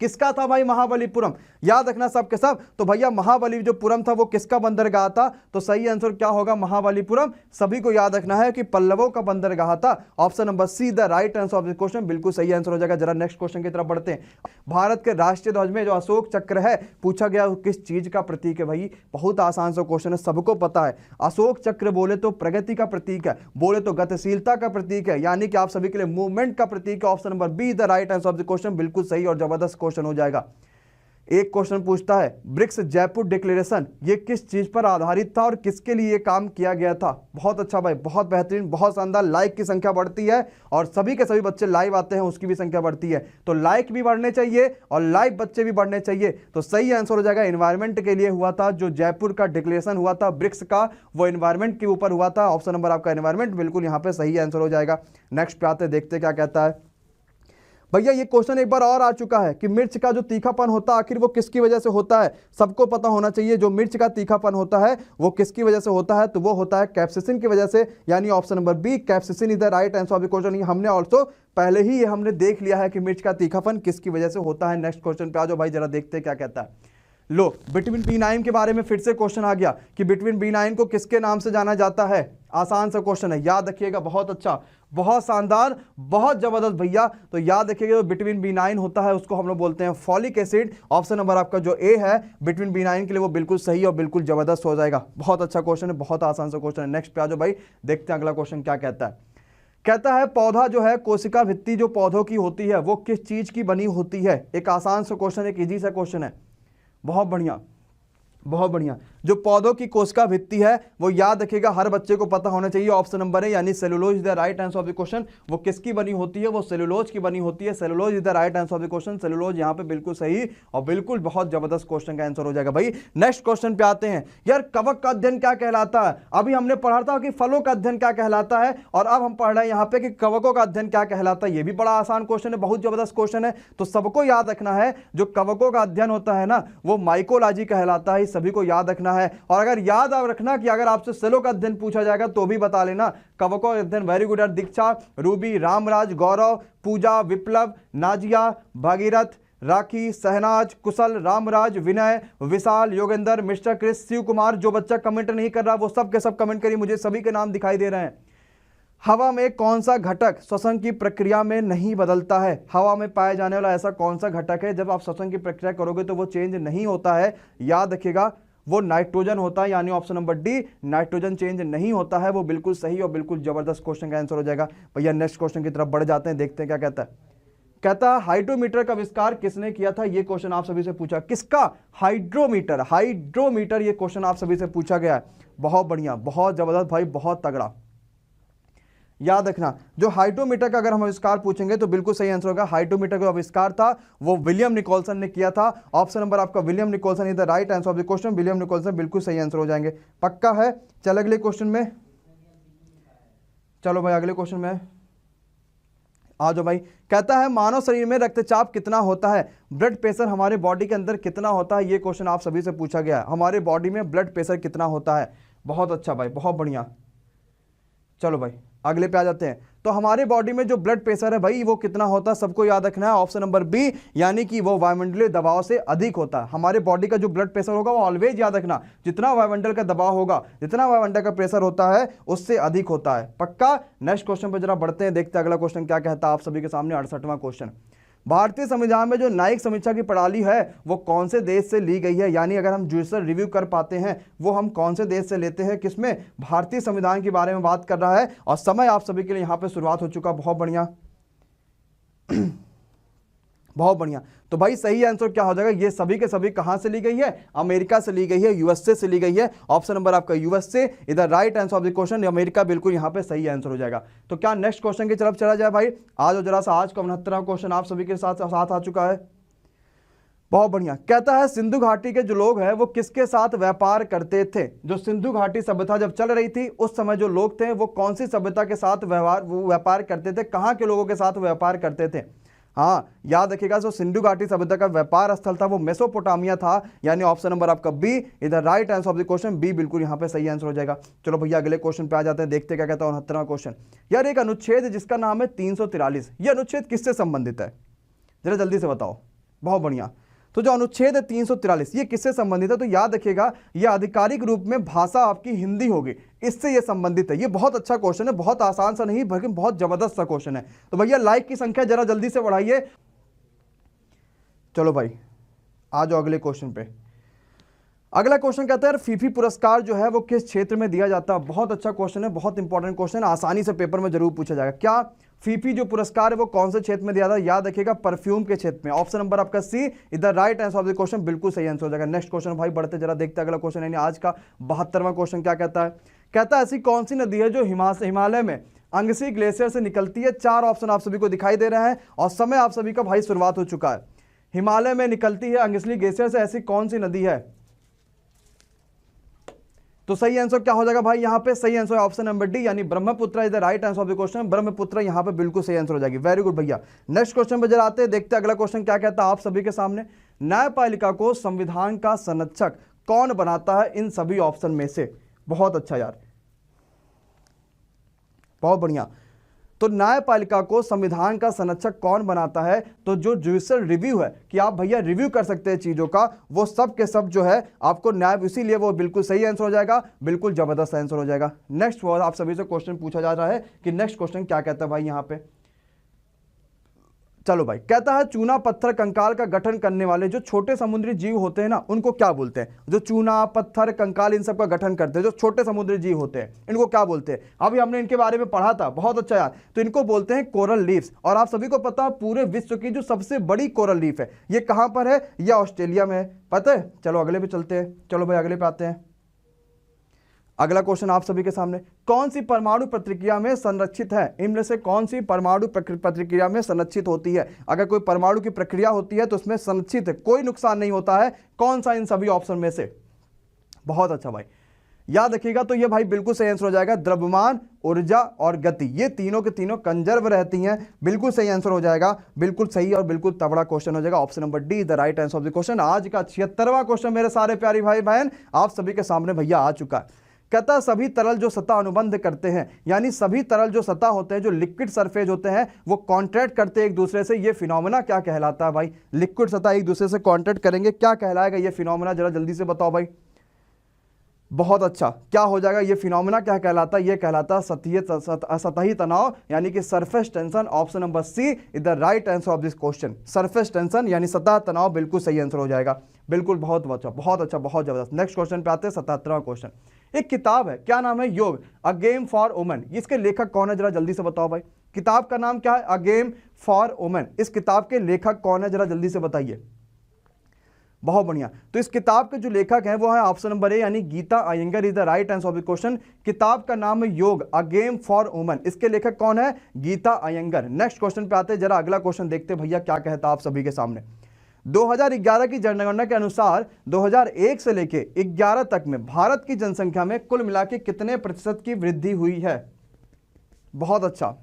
किसका था भाई महाबलीपुरम? याद रखना सब के सब। तो भैया महाबली जो पुरम था वो किसका बंदरगाह था? तो सही आंसर क्या होगा? महाबलीपुरम। सभी को याद रखना है कि पल्लवों का बंदरगाह था। Option number C the right answer of the question, बिल्कुल सही आंसर हो जाएगा। जरा नेक्स्ट क्वेश्चन की तरफ बढ़ते हैं। भारत के राष्ट्रीय ध्वज में जो अशोक चक्र है पूछा गया किस चीज का प्रतीक है? भाई बहुत आसान सा क्वेश्चन है, सबको पता है। अशोक चक्र बोले तो प्रगति का प्रतीक है, बोले तो गतिशीलता का प्रतीक है, यानी कि आप सभी के लिए मूवमेंट का प्रतीक है। Option number B the right answer of the question, बिल्कुल सही और जबरदस्त क्वेश्चन हो जाएगा। एक क्वेश्चन पूछता है ब्रिक्स जयपुर डिक्लेरेशन ये किस चीज पर आधारित था और किसके लिए ये काम किया गया था। बहुत अच्छा भाई, बहुत बेहतरीन, बहुत शानदार। लाइक की संख्या बढ़ती है और सभी के सभी बच्चे लाइव आते हैं, उसकी भी संख्या बढ़ती है। तो लाइक भी बढ़ने चाहिए और लाइव बच्चे भी बढ़ने चाहिए। तो सही आंसर हो जाएगा एनवायरमेंट के लिए हुआ था। जो जयपुर का डिक्लेरेशन हुआ था ब्रिक्स का, वो एनवायरमेंट के ऊपर हुआ था। ऑप्शन नंबर आपका एनवायरमेंट बिल्कुल यहाँ पे सही आंसर हो जाएगा। नेक्स्ट पे आते, देखते क्या कहता है भैया। ये क्वेश्चन एक बार और आ चुका है कि मिर्च का जो तीखापन होता है आखिर वो किसकी वजह से होता है। सबको पता होना चाहिए जो मिर्च का तीखापन होता है वो किसकी वजह से होता है, तो वो होता है कैप्सिसिन की वजह से, यानी option number B capsaicin is the right answer of the question. हमने ऑल्सो पहले ही ये हमने देख लिया है कि मिर्च का तीखापन किसकी वजह से होता है। नेक्स्ट क्वेश्चन पे आ जाओ भाई, जरा देखते हैं क्या कहता है। लो, विटामिन B9 के बारे में फिर से क्वेश्चन आ गया कि विटामिन B9 को किसके नाम से जाना जाता है। आसान सा क्वेश्चन है, याद रखिएगा। बहुत अच्छा, बहुत शानदार, बहुत जबरदस्त भैया। तो याद रखिएगा जो विटामिन B9 होता है उसको हम लोग बोलते हैं फॉलिक एसिड। ऑप्शन नंबर आपका जो ए है विटामिन B9 के लिए वो बिल्कुल सही और बिल्कुल जबरदस्त हो जाएगा। बहुत अच्छा क्वेश्चन है, बहुत आसान सा क्वेश्चन है। नेक्स्ट पे आ जाओ भाई, देखते हैं अगला क्वेश्चन क्या कहता है। कहता है पौधा जो है, कोशिका भित्ति जो पौधों की होती है वो किस चीज की बनी होती है। एक आसान सा क्वेश्चन, एक इजी सा क्वेश्चन है। बहुत बढ़िया, बहुत बढ़िया। जो पौधों की कोशिका भित्ति है वो याद रखिएगा, हर बच्चे को पता होना चाहिए। ऑप्शन नंबर है यानी cellulose is the right answer of the question. वो किसकी बनी होती है, वो सेलुलोज की बनी होती है। Cellulose is the right answer of the question. Cellulose यहाँ पे बिल्कुल सही और बिल्कुल बहुत जबरदस्त क्वेश्चन का आंसर हो जाएगा भाई। नेक्स्ट क्वेश्चन पे आते हैं। यार कवक का अध्ययन क्या कहलाता है। अभी हमने पढ़ा था कि फलों का अध्ययन क्या कहलाता है और अब हम पढ़ रहे हैं यहाँ पे कि कवकों का अध्ययन क्या कहलाता है। ये भी बड़ा आसान क्वेश्चन है, बहुत जबरदस्त क्वेश्चन है। तो सबको याद रखना है जो कवकों का अध्ययन होता है ना वो माइकोलॉजी कहलाता है। सभी को याद रखना है। और अगर याद आप रखना कि अगर आपसे सेलों का अध्ययन पूछा जाएगा तो भी बता लेना। कवकों का अध्ययन, वेरी गुड यार। दीक्षा, रूबी, रामराज, गौरव, पूजा, विप्लव, नाजिया, भागीरथ, राखी, सहनाज, कुशल, रामराज, विनय, विशाल, योगेंद्र, मिस्टर क्रिस, शिव कुमार। जो बच्चा कमेंट नहीं कर रहा वो सब के सब कमेंट करिए, मुझे सभी के नाम दिखाई दे रहे हैं। हवा में कौन सा घटक श्वसन की प्रक्रिया में नहीं बदलता है। हवा में पाया जाने वाला ऐसा कौन सा घटक है जब आप श्वसन की प्रक्रिया करोगे तो वो चेंज नहीं होता है। याद रखिएगा वो नाइट्रोजन होता है, यानी option number D nitrogen change नहीं होता है। वो बिल्कुल सही और बिल्कुल जबरदस्त क्वेश्चन का आंसर हो जाएगा भैया। नेक्स्ट क्वेश्चन की तरफ बढ़ जाते हैं, देखते हैं क्या कहता है। कहता है हाइड्रोमीटर का आविष्कार किसने किया था। ये क्वेश्चन आप सभी से पूछा, किसका हाइड्रोमीटर। हाइड्रोमीटर ये क्वेश्चन आप सभी से पूछा गया है। बहुत बढ़िया, बहुत जबरदस्त भाई, बहुत तगड़ा। याद रखना जो हाइड्रोमीटर का अगर हम आविष्कार पूछेंगे तो बिल्कुल सही आंसर होगा। हाइड्रोमीटर का आविष्कार था वो विलियम निकोलसन ने किया था। ऑप्शन नंबर आपका William Nicholson is the right answer of the question. William Nicholson बिल्कुल सही आंसर हो जाएंगे, पक्का है। चल अगले क्वेश्चन में, चलो भाई अगले क्वेश्चन में आ जाओ भाई। कहता है मानव शरीर में रक्तचाप कितना होता है। ब्लड प्रेशर हमारे बॉडी के अंदर कितना होता है। ये क्वेश्चन आप सभी से पूछा गया है, हमारे बॉडी में ब्लड प्रेशर कितना होता है। बहुत अच्छा भाई, बहुत बढ़िया। चलो भाई अगले पे आ जाते हैं। तो हमारे बॉडी में जो ब्लड प्रेशर है भाई वो कितना होता है, सबको याद रखना है। ऑप्शन नंबर बी यानी कि वो वायुमंडलीय दबाव से अधिक होता है। हमारे बॉडी का जो ब्लड प्रेशर होगा वो ऑलवेज याद रखना, जितना वायुमंडल का दबाव होगा, जितना वायुमंडल का प्रेशर होता है उससे अधिक होता है, पक्का। नेक्स्ट क्वेश्चन पर जरा बढ़ते हैं, देखते हैं अगला क्वेश्चन क्या कहता है आप सभी के सामने। 68वां क्वेश्चन। भारतीय संविधान में जो न्यायिक समीक्षा की प्रणाली है वो कौन से देश से ली गई है। यानी अगर हम जुडिशल रिव्यू कर पाते हैं वो हम कौन से देश से लेते हैं, किसमें, भारतीय संविधान के बारे में बात कर रहा है। और समय आप सभी के लिए यहाँ पे शुरुआत हो चुका। बहुत बढ़िया, बहुत बढ़िया। तो भाई सही आंसर क्या हो जाएगा, ये सभी के सभी कहां से ली गई है, अमेरिका से ली गई है, यूएसए से ली गई है। ऑप्शन नंबर आपका यूएसए इधर right answer of the question. America बिल्कुल यहां पे सही आंसर हो जाएगा। तो क्या नेक्स्ट क्वेश्चन की तरफ चला जाए भाई। आज जरा सा, आज का 69वां क्वेश्चन आप सभी के साथ आ चुका है। बहुत बढ़िया। कहता है सिंधु घाटी के जो लोग हैं वो किसके साथ व्यापार करते थे। जो सिंधु घाटी सभ्यता जब चल रही थी उस समय जो लोग थे वो कौन सी सभ्यता के साथ व्यापार करते थे, कहां के लोगों के साथ व्यापार करते थे। हाँ याद रखिएगा, जो सिंधु घाटी सभ्यता का व्यापार स्थल था वो मेसोपोटामिया था। यानी ऑप्शन नंबर आपका बी इधर right answer of the question. B बिल्कुल यहाँ पे सही आंसर हो जाएगा। चलो भैया अगले क्वेश्चन पे आ जाते हैं, देखते क्या कहता है 69वां क्वेश्चन। यार एक अनुच्छेद जिसका नाम है 343, ये अनुच्छेद किससे संबंधित है, जरा जल्दी से बताओ। बहुत बढ़िया। तो जो अनुच्छेद है 343 ये किससे संबंधित है, तो याद रखिएगा ये आधिकारिक रूप में भाषा आपकी हिंदी होगी, इससे ये संबंधित है। ये बहुत अच्छा क्वेश्चन है, बहुत आसान सा नहीं बल्कि बहुत जबरदस्त सा क्वेश्चन है। तो भैया लाइक की संख्या जरा जल्दी से बढ़ाइए। चलो भाई आ जाओ अगले क्वेश्चन पे। अगला क्वेश्चन कहता है फीफी पुरस्कार जो है वो किस क्षेत्र में दिया जाता है। बहुत अच्छा क्वेश्चन है, बहुत इंपॉर्टेंट क्वेश्चन है, आसानी से पेपर में जरूर पूछा जाएगा। क्या फीफी जो पुरस्कार है वो कौन से क्षेत्र में दिया था, याद रखिएगा परफ्यूम के क्षेत्र में। ऑप्शन नंबर आपका C is the right answer of the question, बिल्कुल सही आंसर हो जाएगा। नेक्स्ट क्वेश्चन भाई बढ़ते जरा देखते हैं अगला क्वेश्चन, यानी आज का 72वां क्वेश्चन क्या कहता है। कहता है ऐसी कौन सी नदी है जो हिमालय में अंगसी ग्लेशियर से निकलती है। 4 ऑप्शन आप सभी को दिखाई दे रहे हैं और समय आप सभी का भाई शुरुआत हो चुका है। हिमालय में निकलती है अंगसी ग्लेशियर से, ऐसी कौन सी नदी है। तो सही आंसर क्या हो जाएगा भाई, यहां पे सही आंसर है ऑप्शन नंबर डी, यानी Brahmaputra is the right answer of the question. Brahmaputra यहां पे बिल्कुल सही आंसर हो जाएगी। वेरी गुड भैया। नेक्स्ट क्वेश्चन पे जरा आते हैं, देखते हैं अगला क्वेश्चन क्या कहता है आप सभी के सामने। न्यायपालिका को संविधान का संरक्षक कौन बनाता है इन सभी ऑप्शन में से। बहुत अच्छा यार, बहुत बढ़िया। तो न्यायपालिका को संविधान का संरक्षक कौन बनाता है, तो जो जुडिशियल रिव्यू है कि आप भैया रिव्यू कर सकते हैं चीजों का, वो सब के सब जो है आपको न्याय, इसीलिए वो बिल्कुल सही आंसर हो जाएगा, बिल्कुल जबरदस्त आंसर हो जाएगा। नेक्स्ट वो आप सभी से क्वेश्चन पूछा जा रहा है कि नेक्स्ट क्वेश्चन क्या कहता है भाई यहां पे। चलो भाई, कहता है चूना पत्थर कंकाल का गठन करने वाले जो छोटे समुद्री जीव होते हैं ना, उनको क्या बोलते हैं। जो चूना पत्थर कंकाल इन सब का गठन करते हैं, जो छोटे समुद्री जीव होते हैं, इनको क्या बोलते हैं। अभी हमने इनके बारे में पढ़ा था, बहुत अच्छा यार। तो इनको बोलते हैं कोरल लीव्स। और आप सभी को पता है पूरे विश्व की जो सबसे बड़ी कोरल लीफ है ये कहां पर है, यह ऑस्ट्रेलिया में है, पता है। चलो अगले पे चलते हैं, चलो भाई अगले पे आते हैं। अगला क्वेश्चन आप सभी के सामने, कौन सी परमाणु प्रतिक्रिया में संरक्षित है। इनमें से कौन सी परमाणु प्रतिक्रिया में संरक्षित होती है। अगर कोई परमाणु की प्रक्रिया होती है तो उसमें संरक्षित है, कोई नुकसान नहीं होता है। कौन सा इन सभी ऑप्शन में से। बहुत अच्छा भाई, याद रखिएगा। तो ये भाई बिल्कुल सही आंसर हो जाएगा। द्रव्यमान, ऊर्जा और गति, ये तीनों के तीनों कंजर्व रहती हैं, बिल्कुल सही आंसर हो जाएगा। बिल्कुल सही और बिल्कुल तगड़ा क्वेश्चन हो जाएगा। Option number D the right answer of the question. आज का 76वां क्वेश्चन मेरे सारे प्यारे भाई बहन आप सभी के सामने भैया आ चुका है। कहता सभी तरल जो सतह अनुबंध करते हैं, यानी सभी तरल जो सतह होते हैं, जो लिक्विड सरफेस होते हैं, वो कॉन्ट्रैक्ट करते हैं एक दूसरे से, ये फिनोमेना क्या कहलाता है भाई। लिक्विड सतह एक दूसरे से कॉन्ट्रैक्ट करेंगे, क्या कहलाएगा ये फिनोमेना, जरा जल्दी से बताओ भाई। बहुत अच्छा, क्या हो जाएगा ये फिनोमेना, क्या कहलाता है, ये कहलाता सतही तनाव, यानी कि surface tension. Option number C is the right answer of this question. Surface tension यानी सतह तनाव, बिल्कुल सही आंसर हो जाएगा। बिल्कुल, बहुत अच्छा, बहुत अच्छा, बहुत जबरदस्त। नेक्स्ट क्वेश्चन पे आते हैं, 77वां क्वेश्चन। एक किताब है, क्या नाम है, योग अ गेम फॉर वुमेन। इसके लेखक कौन है, जरा जल्दी से बताओ भाई। किताब का नाम क्या है, अ गेम फॉर वुमेन। इस किताब के लेखक कौन है, जरा जल्दी से बताइए। बहुत बढ़िया। तो इस किताब के जो लेखक हैं वो है ऑप्शन नंबर ए, यानी Geeta Iyengar is the right answer of the question. किताब का नाम है योग अ गेम फॉर वुमेन। इसके लेखक कौन है, गीता अयंगर। नेक्स्ट क्वेश्चन पे आते हैं, जरा अगला क्वेश्चन देखते हैं भैया क्या कहता है आप सभी के सामने। 2011 की जनगणना के अनुसार 2001 से लेके 11 तक में भारत की जनसंख्या में कुल मिला के कितने प्रतिशत की वृद्धि हुई है। बहुत अच्छा,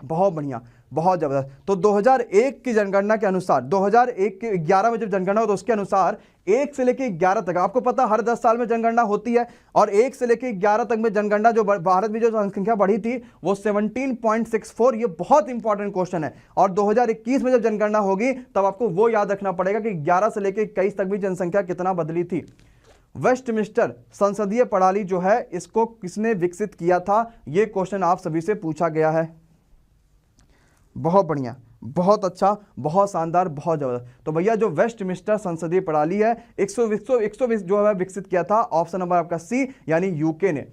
बहुत बढ़िया, बहुत जबरदस्त। तो 2001 की जनगणना के अनुसार, 2001 के 11 में जब जनगणना हो तो उसके अनुसार 1 से लेकर 11 तक, आपको पता हर 10 साल में जनगणना होती है, और 1 से लेकर 11 तक में जनगणना जो भारत में जो जनसंख्या बढ़ी थी वो 17.64। ये बहुत इंपॉर्टेंट क्वेश्चन है। और 2021 में जब जनगणना होगी तब आपको वो याद रखना पड़ेगा कि 11 से लेकर 21 तक भी जनसंख्या कितना बदली थी। वेस्टमिंस्टर संसदीय प्रणाली जो है इसको किसने विकसित किया था, ये क्वेश्चन आप सभी से पूछा गया है। बहुत बढ़िया, बहुत अच्छा, बहुत शानदार, बहुत जबरदस्त। तो भैया जो वेस्टमिंस्टर संसदीय प्रणाली है 120 जो है विकसित किया था, ऑप्शन नंबर आपका सी, यानी यूके ने।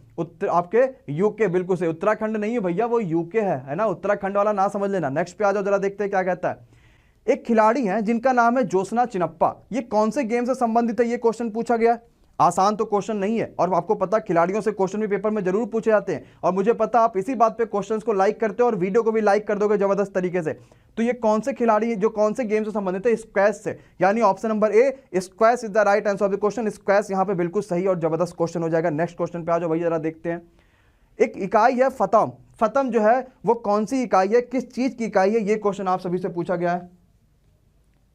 आपके यूके, बिल्कुल से, उत्तराखंड नहीं है भैया, वो यूके है ना, उत्तराखंड वाला ना समझ लेना। नेक्स्ट पे आ जाओ, जरा देखते हैं क्या कहता है। एक खिलाड़ी है जिनका नाम है ज्योत्सना चिनप्पा, ये कौन से गेम से संबंधित है, ये क्वेश्चन पूछा गया है। आसान तो क्वेश्चन नहीं है, और आपको पता खिलाड़ियों से क्वेश्चन भी पेपर में जरूर पूछे जाते हैं, और मुझे पता आप इसी बात पे क्वेश्चंस को लाइक करते हो और वीडियो को भी लाइक कर दोगे जबरदस्त तरीके से। तो ये कौन से खिलाड़ी जो कौन से गेम से संबंधित है, स्क्वैश से, यानी option number A squash is the right answer of the question. Squash यहाँ पे बिल्कुल सही और जबरदस्त क्वेश्चन हो जाएगा। नेक्स्ट क्वेश्चन पे आ जाओ भैया, जरा देखते हैं। एक इकाई है फतम, फतम जो है वो कौन सी इकाई है, किस चीज की इकाई है, ये क्वेश्चन आप सभी से पूछा गया है।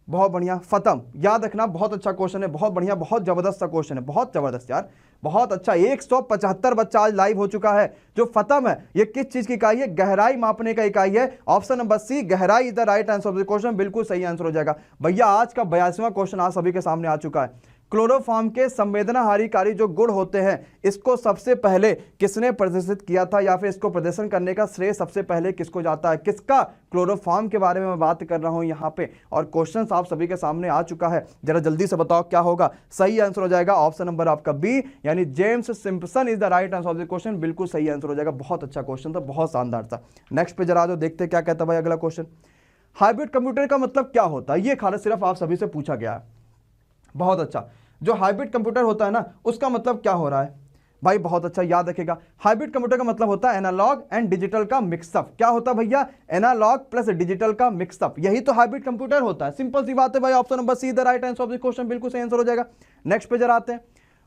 बहुत बढ़िया, फतम याद रखना, बहुत अच्छा क्वेश्चन है, बहुत बढ़िया, बहुत जबरदस्त सा क्वेश्चन है, बहुत जबरदस्त यार, बहुत अच्छा। 175 बच्चा आज लाइव हो चुका है। जो फतम है ये किस चीज की इकाई है, गहराई मापने का इकाई है। ऑप्शन नंबर सी, गहराई is the right answer of the question, बिल्कुल सही आंसर हो जाएगा। भैया आज का 82वां क्वेश्चन आज सभी के सामने आ चुका है। क्लोरोफॉर्म के संवेदनाहारीकारी जो गुण होते हैं इसको सबसे पहले किसने प्रदर्शित किया था, या फिर इसको प्रदर्शन करने का श्रेय सबसे पहले किसको जाता है? किसका? क्लोरोफॉर्म के बारे में मैं बात कर रहा हूं यहां पे, और क्वेश्चन आप सभी के सामने आ चुका है। जरा जल्दी से बताओ क्या होगा? सही आंसर हो जाएगा ऑप्शन नंबर आपका बी, यानी James Simpson is the right answer of the question. बिल्कुल सही आंसर हो जाएगा। बहुत अच्छा क्वेश्चन था, बहुत शानदार था। नेक्स्ट पे जरा जो देखते क्या कहता है भाई अगला क्वेश्चन। हाइब्रिड कंप्यूटर का मतलब क्या होता है? ये खाली सिर्फ आप सभी से पूछा गया है। बहुत अच्छा, जो हाइब्रिड कंप्यूटर होता है ना उसका मतलब क्या हो रहा है भाई? बहुत अच्छा, याद रखेगा। हाइब्रिड कंप्यूटर का मतलब होता है एनालॉग एंड डिजिटल का मिक्सअप। क्या होता है भैया? एनालॉग प्लस डिजिटल का मिक्सअप, यही तो हाइब्रिड कंप्यूटर होता है। सिंपल सी बात है भाई, option number C the right answer of the question, बिल्कुल सही आंसर हो जाएगा। नेक्स्ट पे जरा आते हैं।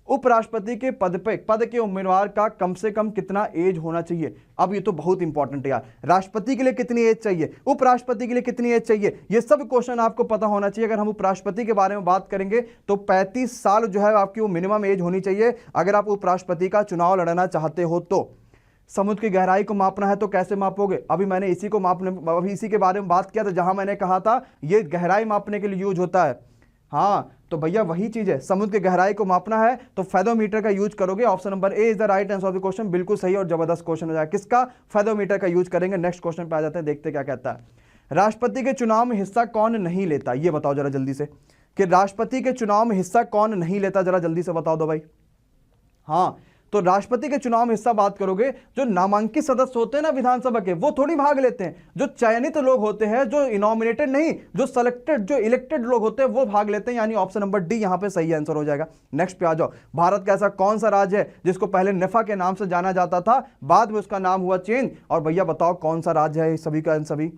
उपराष्ट्रपति के पद के उम्मीदवार का कम से कम कितना एज होना चाहिए? अब ये तो बहुत इंपॉर्टेंट है यार। राष्ट्रपति के लिए कितनी एज चाहिए, उपराष्ट्रपति के लिए कितनी एज चाहिए, ये सब क्वेश्चन आपको पता होना चाहिए। अगर हम उपराष्ट्रपति के बारे में बात करेंगे तो 35 साल जो है आपकी वो मिनिमम एज होनी चाहिए अगर आप उपराष्ट्रपति का चुनाव लड़ना चाहते हो तो। समुद्र की गहराई को मापना है तो कैसे मापोगे? अभी मैंने इसी के बारे में बात किया था, जहां मैंने कहा था ये गहराई मापने के लिए यूज होता है। हाँ तो भैया वही चीज है, समुद्र की गहराई को मापना है तो फेदोमीटर का यूज करोगे। Option number A is the right answer of the question, बिल्कुल सही और जबरदस्त क्वेश्चन हो जाएगा। किसका? फेदोमीटर का यूज करेंगे। नेक्स्ट क्वेश्चन पे आ जाते हैं, देखते क्या कहता है। राष्ट्रपति के चुनाव में हिस्सा कौन नहीं लेता? ये बताओ जरा जल्दी से, कि राष्ट्रपति के चुनाव में हिस्सा कौन नहीं लेता? जरा जल्दी से बता दो भाई। हाँ तो राष्ट्रपति के चुनाव में हिस्सा बात करोगे, जो नामांकित सदस्य होते हैं ना विधानसभा के, वो थोड़ी भाग लेते हैं। जो चयनित लोग होते हैं, जो इनॉमिनेटेड नहीं, जो सेलेक्टेड, जो इलेक्टेड लोग होते हैं वो भाग लेते हैं, यानी ऑप्शन नंबर डी यहां पे सही आंसर हो जाएगा। नेक्स्ट पे आ जाओ। भारत का ऐसा कौन सा राज्य है जिसको पहले नेफा के नाम से जाना जाता था, बाद में उसका नाम हुआ चेंज? और भैया बताओ कौन सा राज्य है? सभी का सभी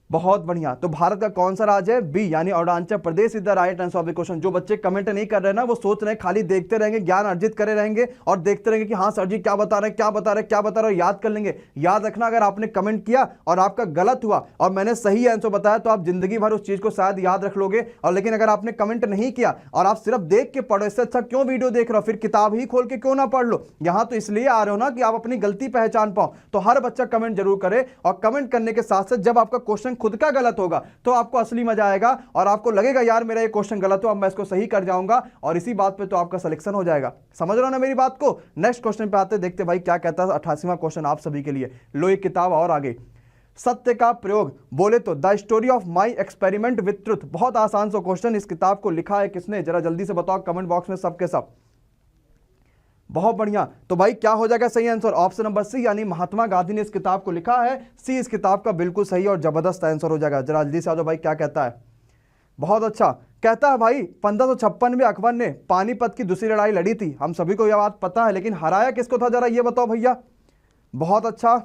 बहुत बढ़िया। तो भारत का कौन सा राज्य है? बी, यानी Arunachal Pradesh is the right answer of the question. जो बच्चे कमेंट नहीं कर रहे हैं ना, वो सोच रहे हैं, खाली देखते रहेंगे, ज्ञान अर्जित करे रहेंगे और देखते रहेंगे कि हाँ सर जी क्या बता रहे हैं, क्या बता रहे हैं, क्या बता रहे हैं, याद कर लेंगे। याद रखना, अगर आपने कमेंट किया और आपका गलत हुआ और मैंने सही आंसर बताया तो आप जिंदगी भर उस चीज को शायद याद रख लोगे। और लेकिन अगर आपने कमेंट नहीं किया और आप सिर्फ देख के पढ़ो, इससे अच्छा क्यों वीडियो देख रहे हो? फिर किताब ही खोल के क्यों ना पढ़ लो? यहां तो इसलिए आ रहे हो ना कि आप अपनी गलती पहचान पाओ। तो हर बच्चा कमेंट जरूर करे, और कमेंट करने के साथ साथ जब आपका क्वेश्चन खुद का गलत होगा तो आपको असली मजा आएगा और आपको लगेगा यार मेरा ये क्वेश्चन गलत हो, अब मैं इसको सही कर जाऊंगा, और इसी बात पे तो आपका सिलेक्शन हो जाएगा। समझ रहे हो ना मेरी बात को? नेक्स्ट क्वेश्चन पे आते, देखते भाई क्या कहता है। 88वां क्वेश्चन आप सभी के लिए। लो एक किताब और आगे। सत्य का प्रयोग बोले तो the story of my experiment with truth. बहुत आसान सा क्वेश्चन। इस किताब को लिखा है किसने? जरा जल्दी से बताओ कमेंट बॉक्स में सबके सब। बहुत बढ़िया। तो भाई क्या हो जाएगा सही आंसर? ऑप्शन नंबर सी, यानी महात्मा गांधी ने इस किताब को लिखा है। सी इस किताब का बिल्कुल सही और जबरदस्त आंसर हो जाएगा। जरा जल्दी से आ जाओ भाई, क्या कहता है? बहुत अच्छा कहता है भाई। 1556 में अकबर ने पानीपत की दूसरी लड़ाई लड़ी थी, हम सभी को यह बात पता है, लेकिन हराया किसको था? जरा ये बताओ भैया। बहुत अच्छा,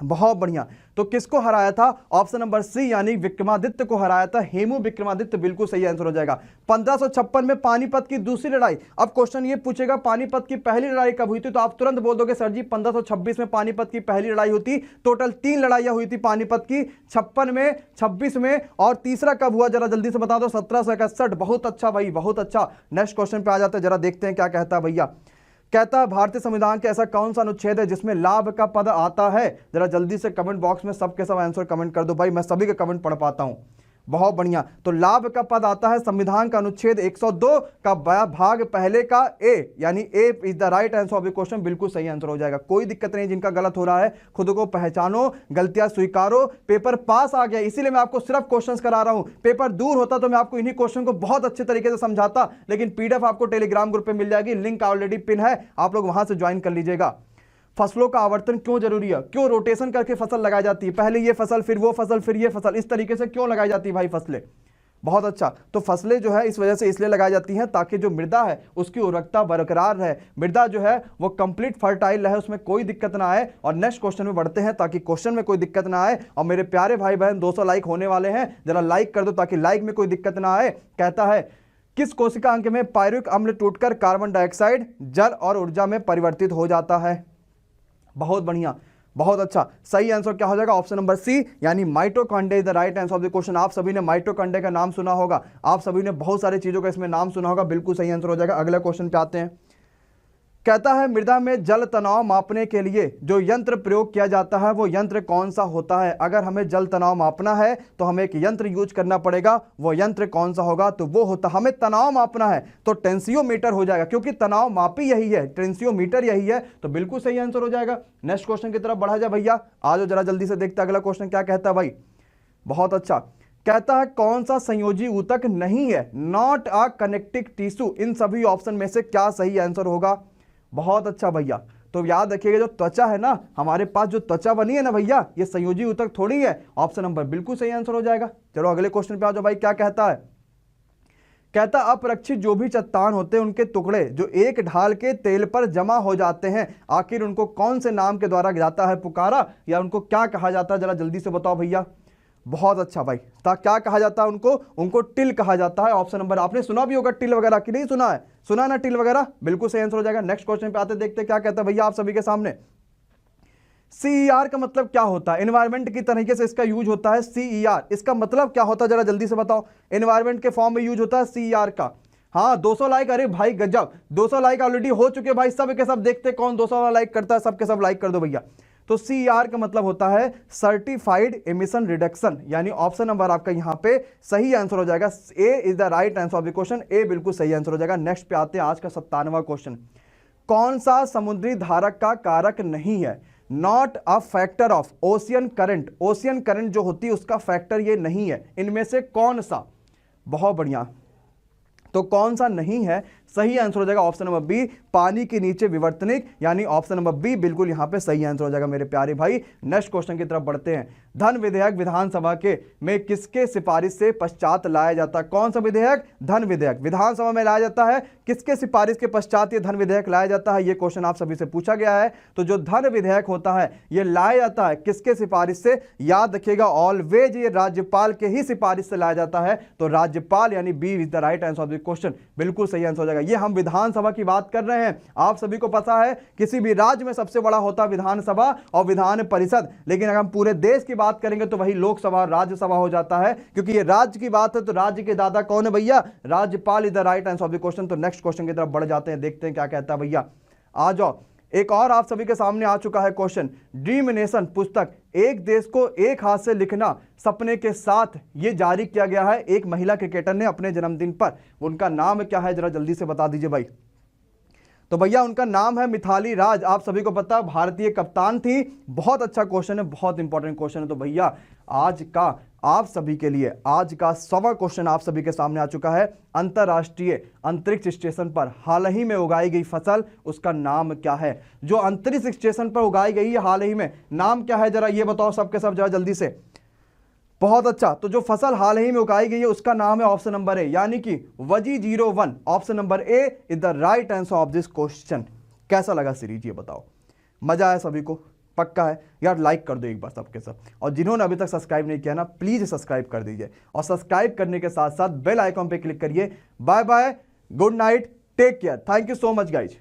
बहुत बढ़िया। तो किसको हराया था? ऑप्शन नंबर सी, यानी विक्रमादित्य को हराया था। हेमू विक्रमादित्य, बिल्कुल सही आंसर हो जाएगा। 1556 में पानीपत की दूसरी लड़ाई। अब क्वेश्चन ये पूछेगा पानीपत की पहली लड़ाई कब हुई थी, तो आप तुरंत बोल दोगे सर जी 1526 में पानीपत की पहली लड़ाई हुई। टोटल 3 लड़ाइयां हुई थी पानीपत की, 56 में, 26 में, और तीसरा कब हुआ? जरा जल्दी से बता दो। 1761। बहुत अच्छा भाई, बहुत अच्छा। नेक्स्ट क्वेश्चन पे आ जाते हैं, जरा देखते हैं क्या कहता है भैया। कहता है भारतीय संविधान के ऐसा कौन सा अनुच्छेद है जिसमें लाभ का पद आता है? जरा जल्दी से कमेंट बॉक्स में सबके सब आंसर कमेंट कर दो भाई, मैं सभी के कमेंट पढ़ पाता हूं। बहुत बढ़िया। तो लाभ का पद आता है संविधान का अनुच्छेद 102 का भाग पहले का ए, यानी A is the right answer of the question, बिल्कुल सही आंसर हो जाएगा। कोई दिक्कत नहीं, जिनका गलत हो रहा है खुद को पहचानो, गलतियां स्वीकारो। पेपर पास आ गया, इसीलिए मैं आपको सिर्फ क्वेश्चंस करा रहा हूं। पेपर दूर होता तो मैं आपको इन्हीं क्वेश्चन को बहुत अच्छे तरीके से समझाता, लेकिन पीडीएफ आपको टेलीग्राम ग्रुप पे मिल जाएगी, लिंक ऑलरेडी पिन है, आप लोग वहां से ज्वाइन कर लीजिएगा। फसलों का आवर्तन क्यों जरूरी है? क्यों रोटेशन करके फसल लगाई जाती है? पहले ये फसल, फिर वो फसल, फिर ये फसल, इस तरीके से क्यों लगाई जाती है भाई फसलें? बहुत अच्छा। तो फसलें जो है इस वजह से इसलिए लगाई जाती हैं ताकि जो मृदा है उसकी उर्वरकता बरकरार रहे, मृदा जो है वो कंप्लीट फर्टाइल रहे, उसमें कोई दिक्कत ना आए। और नेक्स्ट क्वेश्चन में बढ़ते हैं ताकि क्वेश्चन में कोई दिक्कत ना आए। और मेरे प्यारे भाई बहन 200 लाइक होने वाले हैं, जरा लाइक कर दो ताकि लाइक में कोई दिक्कत ना आए। कहता है किस कोशिका अंग में पायरुविक अम्ल टूटकर कार्बन डाइऑक्साइड जल और ऊर्जा में परिवर्तित हो जाता है? बहुत बढ़िया, बहुत अच्छा। सही आंसर क्या हो जाएगा? ऑप्शन नंबर सी, यानी mitochondria is the right answer of the question. आप सभी ने माइटोकॉन्ड्रिया का नाम सुना होगा, आप सभी ने बहुत सारी चीजों का इसमें नाम सुना होगा, बिल्कुल सही आंसर हो जाएगा। अगला क्वेश्चन पे आते हैं। कहता है मृदा में जल तनाव मापने के लिए जो यंत्र प्रयोग किया जाता है वो यंत्र कौन सा होता है। अगर हमें जल तनाव मापना है तो हमें एक यंत्र यूज करना पड़ेगा, वो यंत्र कौन सा होगा, तो वो होता, हमें तनाव मापना है तो टेंसियोमीटर हो जाएगा, क्योंकि तनाव मापी यही है, टेंसियोमीटर यही है, तो बिल्कुल सही आंसर हो जाएगा। नेक्स्ट क्वेश्चन की तरफ बढ़ा जाए भैया, आ जाओ जरा जल्दी से देखते हैं अगला क्वेश्चन क्या कहता है भाई। बहुत अच्छा, कहता है कौन सा संयोजी ऊतक नहीं है, नॉट अ कनेक्टिव टिश्यू। इन सभी ऑप्शन में से क्या सही आंसर होगा। बहुत अच्छा भैया, तो याद रखिएगा जो त्वचा है ना, हमारे पास जो त्वचा बनी है ना भैया, ये संयोजी ऊतक थोड़ी है। ऑप्शन नंबर बिल्कुल सही आंसर हो जाएगा। चलो अगले क्वेश्चन पे आ जाओ भाई, क्या कहता है। कहता अपरक्षित जो भी चट्टान होते हैं उनके टुकड़े जो एक ढाल के तेल पर जमा हो जाते हैं, आखिर उनको कौन से नाम के द्वारा जाता है पुकारा, या उनको क्या कहा जाता है, जरा जल्दी से बताओ भैया। बहुत अच्छा भाई, क्या कहा जाता है उनको, उनको टिल कहा जाता है। ऑप्शन नंबर, आपने सुना भी होगा टिल वगैरह कि नहीं सुना है, सुना ना टिल वगैरह, बिल्कुल सही आंसर हो जाएगा। नेक्स्ट क्वेश्चन पे आते देखते क्या कहता है भैया आप सभी के सामने। CER का मतलब क्या होता है, एनवायरमेंट की तरीके से इसका यूज होता है CER, इसका मतलब क्या होता है जरा जल्दी से बताओ। एनवायरमेंट के फॉर्म में यूज होता है CER का। हाँ 200 लाइक, अरे भाई गजब, 200 लाइक ऑलरेडी हो चुके भाई, सब के सब देखते कौन 200 लाइक करता है, सबके सब लाइक कर दो भैया। तो CER का मतलब होता है सर्टिफाइड एमिशन रिडक्शन, यानी ऑप्शन नंबर आपका यहां पे सही आंसर हो जाएगा। A is the right answer of the question, A बिल्कुल सही आंसर हो जाएगा। नेक्स्ट पे आते हैं आज का 57वां क्वेश्चन। कौन सा समुद्री धारक का कारक नहीं है, not a factor of ocean current. Ocean current जो होती है उसका फैक्टर ये नहीं है, इनमें से कौन सा। बहुत बढ़िया, तो कौन सा नहीं है, सही आंसर हो जाएगा ऑप्शन नंबर बी, पानी के नीचे विवर्तनिक, यानी ऑप्शन नंबर बी बिल्कुल यहां पे सही आंसर हो जाएगा मेरे प्यारे भाई। नेक्स्ट क्वेश्चन की तरफ बढ़ते हैं। धन विधेयक विधानसभा के में किसके सिफारिश से पश्चात लाया जाता है। कौन सा विधेयक, धन विधेयक विधानसभा में लाया जाता है, किसके सिफारिश के पश्चात ये धन विधेयक लाया जाता है, ये क्वेश्चन आप सभी से पूछा गया है। तो जो धन विधेयक होता है ये लाया जाता है किसके सिफारिश से, याद रखिएगा ऑलवेज ये राज्यपाल के ही सिफारिश से लाया जाता है, तो राज्यपाल यानी B is the right answer of the question, बिल्कुल सही आंसर हो जाएगा। ये हम विधानसभा की बात कर रहे हैं, आप सभी को पता है किसी भी राज्य में सबसे बड़ा होता है विधानसभा और विधान परिषद, लेकिन अगर हम पूरे देश की बात करेंगे तो वही लोकसभा राज्यसभा हो जाता है, क्योंकि ये राज्य की बात है तो राज्य के दादा कौन है भैया, राज्यपाल is the right answer of the question. तो नेक्स्ट क्वेश्चन की तरफ बढ़ जाते हैं, देखते हैं क्या कहता है भैया, आ जाओ। एक और आप सभी के सामने आ चुका है क्वेश्चन, ड्रीम नेशन पुस्तक एक देश को एक हाथ से लिखना सपने के साथ, ये जारी किया गया है एक महिला क्रिकेटर ने अपने जन्मदिन पर, उनका नाम क्या है जरा जल्दी से बता दीजिए भाई। तो भैया उनका नाम है मिथाली राज, आप सभी को पता है भारतीय कप्तान थी। बहुत अच्छा क्वेश्चन है, बहुत इंपॉर्टेंट क्वेश्चन है। तो भैया आज का आप सभी के लिए आज का 100वां क्वेश्चन आप सभी के सामने आ चुका है। अंतरराष्ट्रीय अंतरिक्ष स्टेशन पर हाल ही में उगाई गई फसल, उसका नाम क्या है। जो अंतरिक्ष स्टेशन पर उगाई गई है हाल ही में, नाम क्या है जरा ये बताओ सबके सब जरा जल्दी से। बहुत अच्छा, तो जो फसल हाल ही में उगाई गई है उसका नाम है ऑप्शन नंबर ए, यानी कि WG01। Option number A is the right answer of this question. कैसा लगा सीरीज ये बताओ, मजा आया सभी को, पक्का है यार, लाइक कर दो एक बार सबके सब, और जिन्होंने अभी तक सब्सक्राइब नहीं किया ना प्लीज सब्सक्राइब कर दीजिए, और सब्सक्राइब करने के साथ साथ बेल आइकॉन पे क्लिक करिए। Bye bye, good night, take care, thank you so much guys.